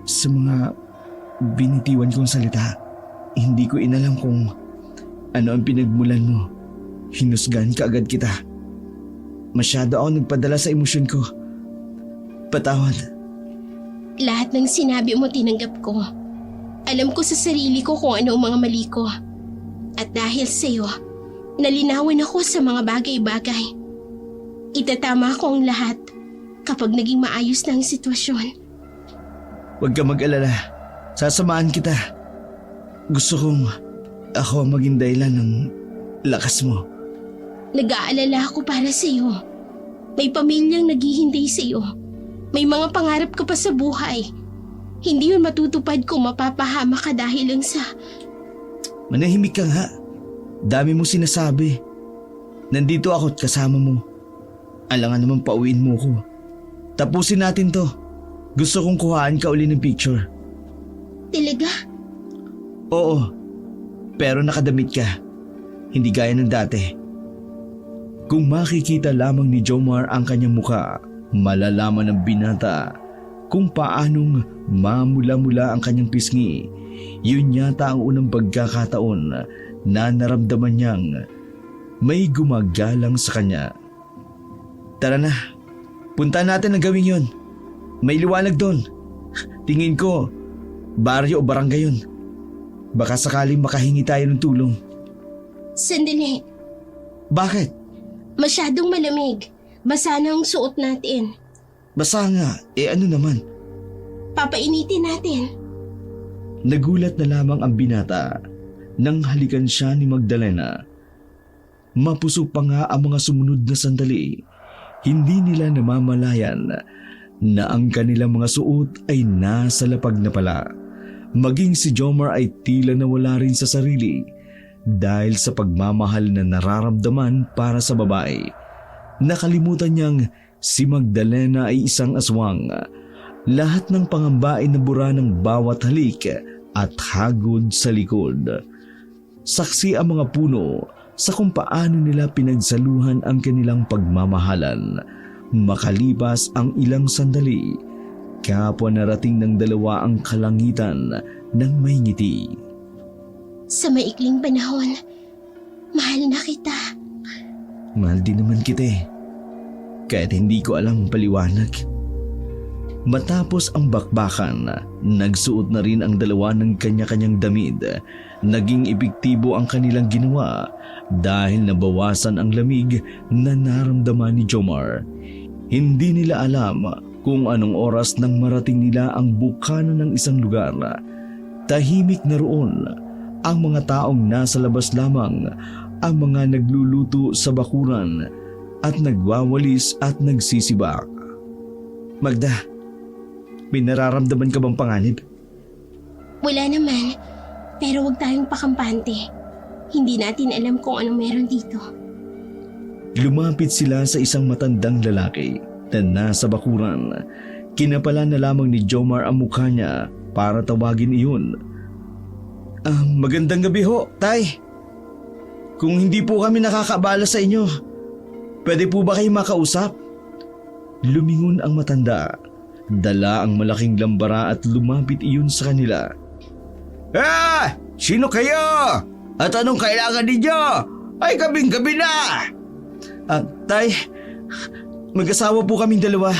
sa mga binitiwan kong salita. Hindi ko inalam kung ano ang pinagmulan mo. Hinusgan ka agad kita. Masyado ako nagpadala sa emosyon ko. Patawad. Lahat ng sinabi mo tinanggap ko. Alam ko sa sarili ko kung ano ang mga mali ko. At dahil sa'yo, nalinawan ako sa mga bagay-bagay. Itatama ko ang lahat kapag naging maayos na ang sitwasyon. Huwag ka mag-alala. Sasamahan kita. Gusto kong ako ang maging dahilan ng lakas mo. Nag-aalala ako para sa iyo. May pamilyang naghihintay sa iyo. May mga pangarap ka pa sa buhay. Hindi yun matutupad kung mapapahama ka dahil lang sa... Manahimik ka nga. Dami mo sinasabi. Nandito ako at kasama mo. Alangan naman pauwiin mo ko. Tapusin natin to. Gusto kong kuhaan ka uli ng picture. Talaga? Oo. Pero nakadamit ka. Hindi gaya ng dati. Kung makikita lamang ni Jomar ang kanyang muka, malalaman ng binata kung paanong mamula-mula ang kanyang pisngi. Yun yata ang unang pagkakataon na naramdaman niyang may gumagalang sa kanya. Tara na, punta natin ang gawin yun. May liwanag doon. Tingin ko, baryo o barangay yun. Baka sakaling makahingi tayo ng tulong. Sandali. Bakit? Masyadong malamig. Basa na ang suot natin. Basa nga, ano naman? Papainitin natin. Nagulat na lamang ang binata nang halikan siya ni Magdalena. Mapuso pa nga ang mga sumunod na sandali. Hindi nila namamalayan na ang kanilang mga suot ay nasa lapag na pala. Maging si Jomar ay tila nawala rin sa sarili dahil sa pagmamahal na nararamdaman para sa babae. Nakalimutan niyang si Magdalena ay isang aswang. Lahat ng pangamba ay nabura ng bawat halik at hagod sa likod. Saksi ang mga puno sa kung paano nila pinagsaluhan ang kanilang pagmamahalan. Makalipas ang ilang sandali, kapwa narating ng dalawa ang kalangitan ng may ngiti. Sa maikling panahon, mahal na kita. Mahal din naman kita eh. Kahit hindi ko alam paliwanag. Matapos ang bakbakan, nagsuot na rin ang dalawa ng kanya-kanyang damit. Naging epektibo ang kanilang ginawa dahil nabawasan ang lamig na naramdaman ni Jomar. Hindi nila alam kung anong oras nang marating nila ang bukana ng isang lugar. Tahimik na roon ang mga taong nasa labas lamang, ang mga nagluluto sa bakuran at nagwawalis at nagsisibak. Magda, may nararamdaman ka bang panganib? Wala naman, pero huwag tayong pakampante. Hindi natin alam kung anong meron dito. Lumapit sila sa isang matandang lalaki na nasa bakuran. Kinapalan na lamang ni Jomar ang mukha niya para tawagin iyon. Magandang gabi ho, Tay. Kung hindi po kami nakakaabala sa inyo, pwede po ba kayo makausap? Lumingon ang matanda. Dala ang malaking lambara at lumapit iyon sa kanila. Sino kayo? At anong kailangan ninyo? Ay, gabing-gabi na! Tay, mag-asawa po kaming dalawa.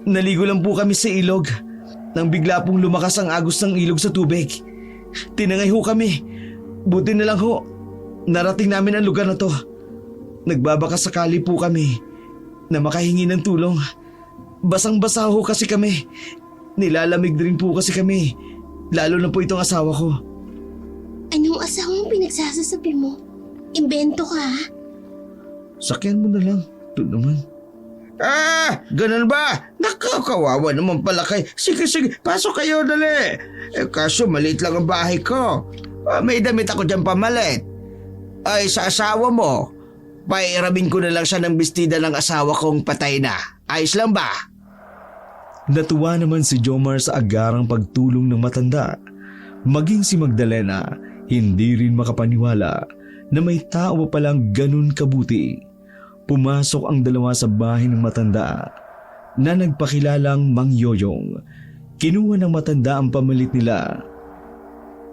Naligo lang po kami sa ilog nang bigla pong lumakas ang agos ng ilog sa tubig. Tinangay ho kami. Buti na lang ho, narating namin ang lugar na to. Nagbabaka sakali po kami na makahingi ng tulong. Basang-basa ho kasi kami. Nilalamig rin po kasi kami. Lalo na po itong asawa ko. Anong asawang pinagsasasabi mo? Imbento ka, ha? Sakyan mo na lang. Ito naman. Ganun ba? Nakakawawa naman pala kayo. Sige, pasok kayo dali. Kaso maliit lang ang bahay ko. May damit ako dyan pamalit. Ay, sa asawa mo, pairamin ko na lang siya ng bestida ng asawa kong patay na. Ayos lang ba? Natuwa naman si Jomar sa agarang pagtulong ng matanda. Maging si Magdalena, hindi rin makapaniwala na may tao palang ganun kabuti. Pumasok ang dalawa sa bahay ng matanda na nagpakilalang Mang Yoyong. Kinuha ng matanda ang pamalit nila.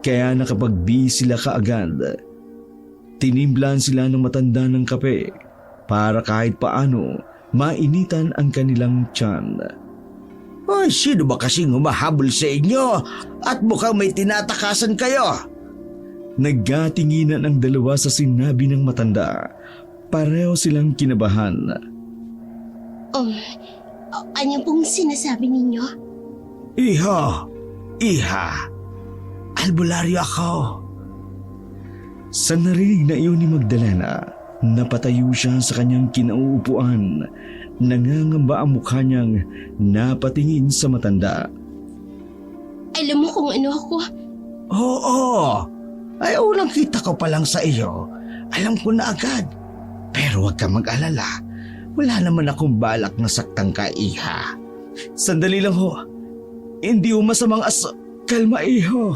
Kaya nakapagbi sila kaagad. Tinimplan sila ng matanda ng kape para kahit paano mainitan ang kanilang tiyan. Ay, sino ba kasing humahabol sa inyo? At mukhang may tinatakasan kayo. Nagkatinginan ang dalawa sa sinabi ng matanda. Pareho silang kinabahan. Ano pong sinasabi ninyo? Iha, albularyo ako. Sa narinig na iyon ni Magdalena, napatayo siya sa kanyang kinauupuan. Nangangamba ang mukha niyang napatingin sa matanda. Alam mo kung ano ako? Oo, ay unang kita ko pa lang sa iyo. Alam ko na agad. Pero huwag kang mag-alala. Wala naman akong balak na saktang ka, Iha. Sandali lang ho. Hindi ho masamang Kalma, iho.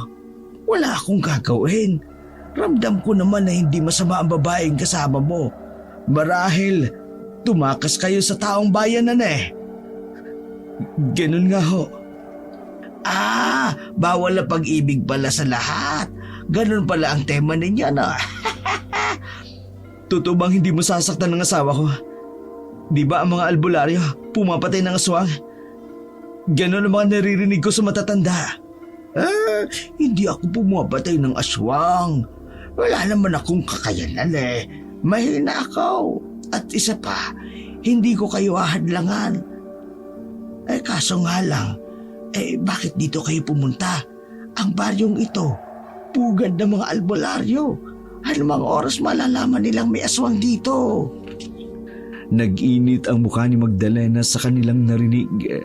Wala akong gagawin. Ramdam ko naman na hindi masama ang babaeng kasama mo. Marahil, tumakas kayo sa taong bayanan eh. Ganun nga ho. Bawal na pag-ibig pala sa lahat. Ganun pala ang tema ninyo, no? Totoo bang hindi mo sasaktan ng asawa ko? Di ba ang mga albularyo pumapatay ng aswang? Ganon ang mga naririnig ko sa matatanda. Hindi ako pumapatay ng aswang. Wala naman akong kakayanan eh. Mahina ako. At isa pa, hindi ko kayo ahadlangan. Kaso nga lang, bakit dito kayo pumunta? Ang baryong ito, pugad ng mga albularyo. Anumang oras malalaman nilang may aswang dito. Nag-init ang mukha ni Magdalena sa kanilang narinig.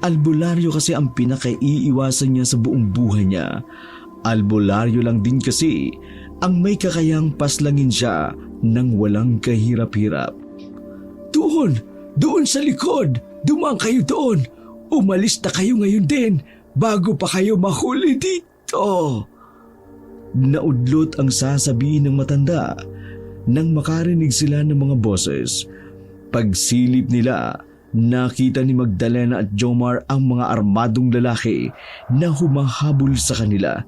Albularyo kasi ang pinakaiiwasan niya sa buong buhay niya. Albularyo lang din kasi ang may kakayang paslangin siya nang walang kahirap-hirap. Doon sa likod! Dumaan kayo doon! Umalis na kayo ngayon din bago pa kayo mahuli dito! Naudlot ang sasabihin ng matanda. nang makarinig sila ng mga boses. Pagsilip nila, nakita ni Magdalena at Jomar ang mga armadong lalaki na humahabol sa kanila.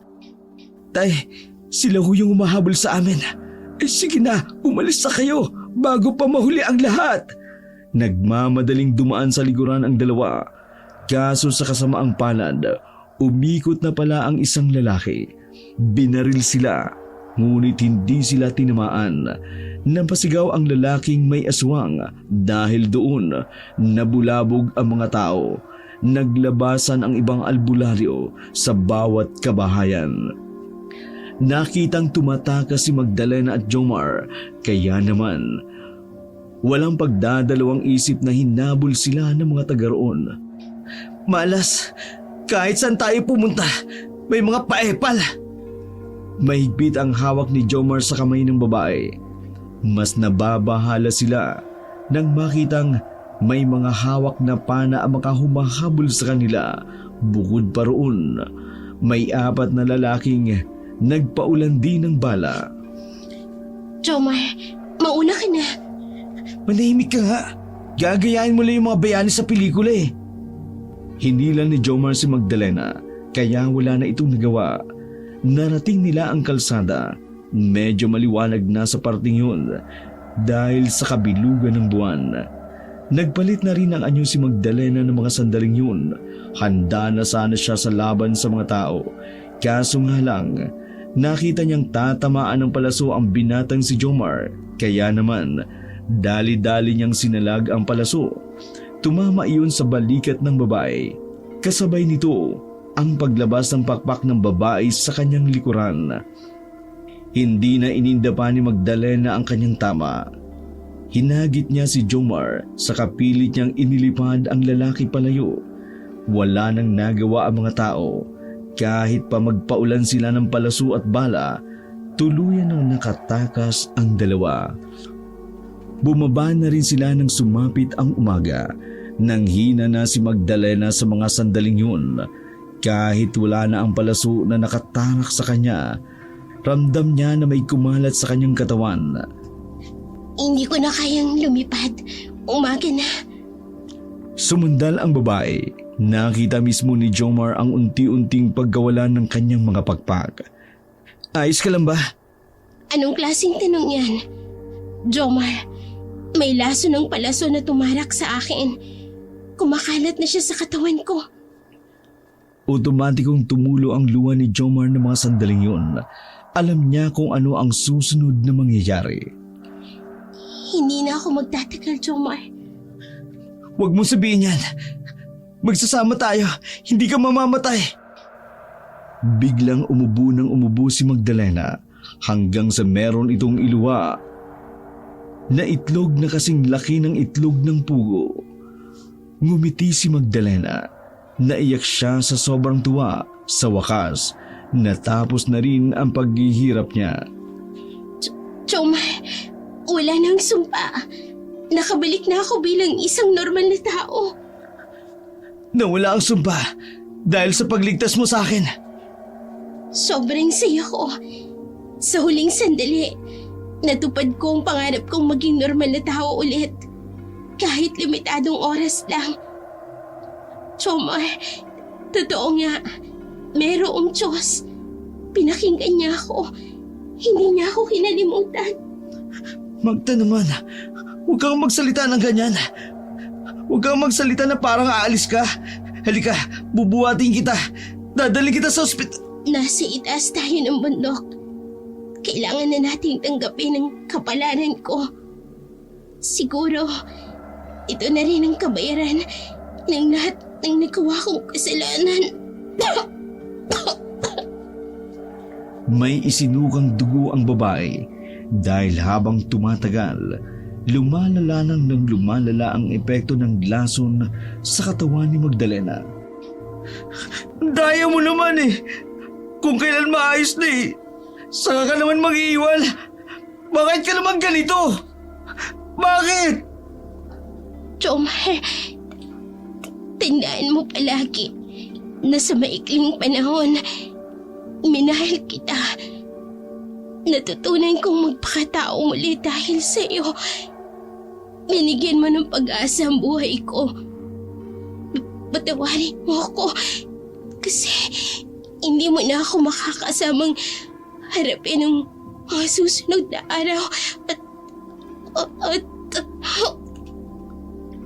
Tay, sila ho yung humahabol sa amin. Sige na, umalis na kayo bago pa mahuli ang lahat. Nagmamadaling dumaan sa likuran ang dalawa. Kaso sa kasamaang palad, umikot na pala ang isang lalaki. Binaril sila, ngunit hindi sila tinamaan. Napasigaw ang lalaking may aswang dahil doon nabulabog ang mga tao. Naglabasan ang ibang albularyo sa bawat kabahayan. Nakitang tumatakas si Magdalena at Jomar, kaya naman walang pagdadalawang isip na hinabol sila ng mga taga roon. Malas, kahit saan tayo pumunta, may mga paepal. Mahigpit ang hawak ni Jomar sa kamay ng babae. Mas nababahala sila nang makitang may mga hawak na pana ang makahumahabol sa kanila. Bukod pa roon, may 4 na lalaking nagpaulan din ng bala. Jomar, mauna ka na. Manahimik ka nga. Gagayahin mo lang yung mga bayani sa pelikula eh. Hinila ni Jomar si Magdalena, kaya wala na itong nagawa. Narating nila ang kalsada. Medyo maliwanag na sa parting yun dahil sa kabilugan ng buwan. Nagpalit na rin ang anyo si Magdalena ng mga sandaling yun. Handa na sana siya sa laban sa mga tao. Kaso nga lang, nakita niyang tatamaan ng palaso ang binatang si Jomar. Kaya naman, dali-dali niyang sinalag ang palaso. Tumama iyon sa balikat ng babae. Kasabay nito ang paglabas ng pakpak ng babae sa kanyang likuran. Hindi na ininda pa ni Magdalena ang kanyang tama. Hinagit niya si Jomar sa kapilit niyang inilipad ang lalaki palayo. Wala nang nagawa ang mga tao. Kahit pa magpaulan sila ng palaso at bala, tuluyan nang nakatakas ang dalawa. Bumaba na rin sila nang sumapit ang umaga. Nanghina na si Magdalena sa mga sandaling yun. Kahit wala na ang palaso na nakatarak sa kanya, ramdam niya na may kumalat sa kanyang katawan. Hindi ko na kayang lumipad. Umaga na. Sumundal ang babae. Nakita mismo ni Jomar ang unti-unting pagkawalan ng kanyang mga pakpak. Ayos ka lang ba? Anong klaseng tanong yan? Jomar, may laso ng palaso na tumarak sa akin. Kumakalat na siya sa katawan ko. Otomatikong tumulo ang luha ni Jomar ng mga sandaling yun. Alam niya kung ano ang susunod na mangyayari. Hindi na ako magtatagal, Jomar. Huwag mo sabihin yan. Magsasama tayo. Hindi ka mamamatay. Biglang umubo si Magdalena hanggang sa meron itong iluwa na itlog na kasing laki ng itlog ng pugo. Ngumiti si Magdalena. Naiyak siya sa sobrang tuwa. Sa wakas, natapos na rin ang paghihirap niya. Jomar, wala nang sumpa. Nakabalik na ako bilang isang normal na tao. Nawala ang sumpa dahil sa pagligtas mo sa akin. Sobrang saya ko. Sa huling sandali, natupad ko ang pangarap kong maging normal na tao ulit. Kahit limitadong oras lang. Jomar, totoo nga, merong Diyos. Pinakinggan niya ako. Hindi niya ako kinalimutan. Magda naman, huwag kang magsalita ng ganyan. Huwag kang magsalita na parang aalis ka. Halika, bubuhatin kita. Dadalhin kita sa ospital. Nasa itaas tayo ng bundok. Kailangan na nating tanggapin ang kapalaran ko. Siguro, ito na rin ang kabayaran ng lahat ng nagawa kong kasalanan. May isinukang dugo ang babae dahil habang tumatagal, lumalala ng lumalala ang epekto ng lason sa katawan ni Magdalena. Daya mo naman eh! Kung kailan maayos na eh! Saka ka naman mag-iiwan! Bakit ka naman ganito? Bakit? Jomar, tandaan mo palagi na sa maikling panahon, minahal kita. Natutunan kong magpakatao muli dahil sa iyo. Binigyan mo ng pag-asa ang buhay ko. Patawarin mo ako kasi hindi mo na ako makakasamang harapin ng mga susunod na araw at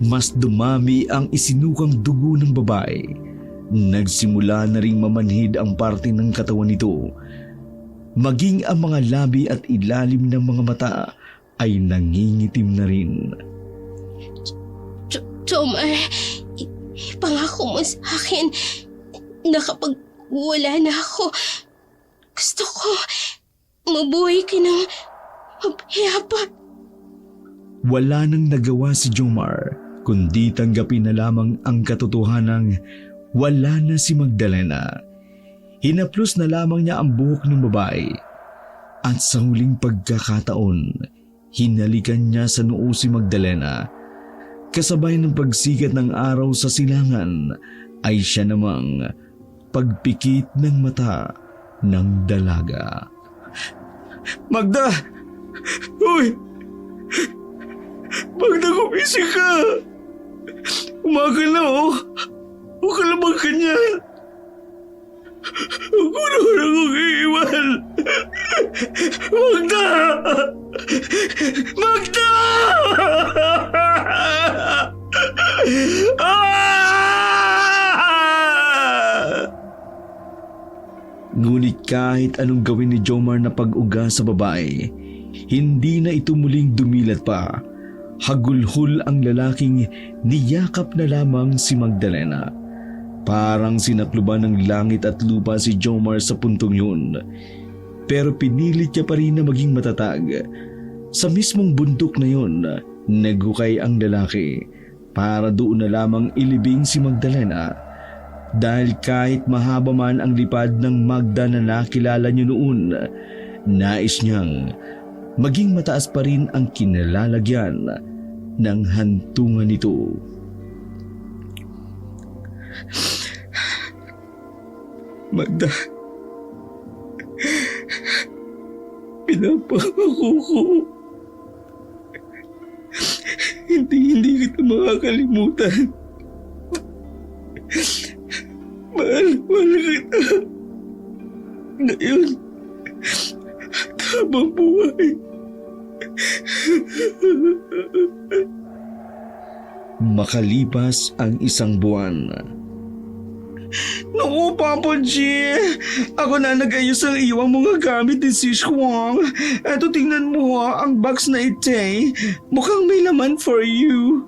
Mas dumami ang isinukang dugo ng babae. Nagsimula na ring mamanhid ang parte ng katawan nito. Maging ang mga labi at ilalim ng mga mata ay nangingitim na rin. Jomar, ipangako mo sa akin na kapag wala na ako, gusto ko mabuhay ka ng mapayapa. Wala nang nagawa si Jomar kundi tanggapin na lamang ang katotohanang wala na si Magdalena. Hinaplos na lamang niya ang buhok ng babae at sa huling pagkakataon, hinalikan niya sa noo si Magdalena. Kasabay ng pagsikat ng araw sa silangan ay siya namang pagpikit ng mata ng dalaga. Magda! Uy! Magda, gumising ka! Umaga na, oh! Huwag ka lamang ganyan! Huwag mo naman akong iiwan! Magda! Magda! Ngunit kahit anong gawin ni Jomar na pag-uga sa babae, hindi na ito muling dumilat pa. Hagulhol ang lalaking niyakap na lamang si Magdalena. Parang sinakluban ng langit at lupa si Jomar sa puntong yun. Pero pinilit niya pa rin na maging matatag. Sa mismong bundok na yun, naghukay ang lalaki para doon na lamang ilibing si Magdalena. Dahil kahit mahaba man ang lipad ng Magda na nakilala niyo noon, nais niyang maging mataas pa rin ang kinalalagyan ng hantungan nito. Magda, pinapangako ko. Hindi kita makakalimutan. Mahal kita. Ngayon, habang buhay. Makalipas ang isang buwan. Naku, Papa G! Ako na nag-ayos ang iwang mga gamit ni Sis Huang. Eto, tingnan mo ha, ang box na ito eh. Mukhang may laman for you.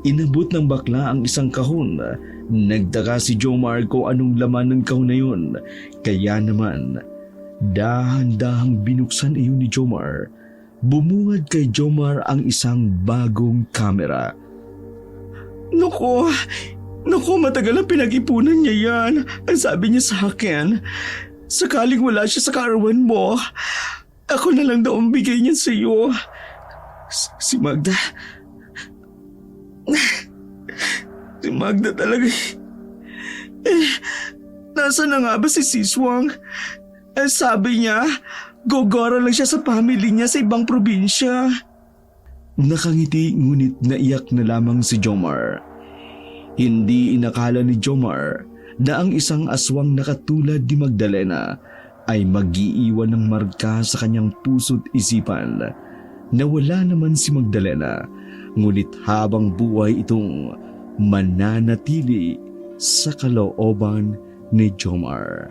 Inabot ng bakla ang isang kahon. Nagtaka si Jomar kung anong laman ng kahon na yun. Kaya naman, dahan-dahang binuksan iyon ni Jomar. Bumungad kay Jomar ang isang bagong kamera. Naku, matagal ang pinag-ipunan niya yan. Ang sabi niya sa akin, sakaling wala siya sa karawan mo, ako na lang daw ang bigay niya sa iyo. Si Magda... Si Magda talaga. Nasa na nga ba si Siswang? Sabi niya, gogora lang siya sa family niya sa ibang probinsya. Nakangiti ngunit naiyak na lamang si Jomar. Hindi inakala ni Jomar na ang isang aswang na katulad ni Magdalena ay mag-iiwan ng marka sa kanyang puso't isipan na wala naman si Magdalena, ngunit habang buhay itong mananatili sa kalooban ni Jomar.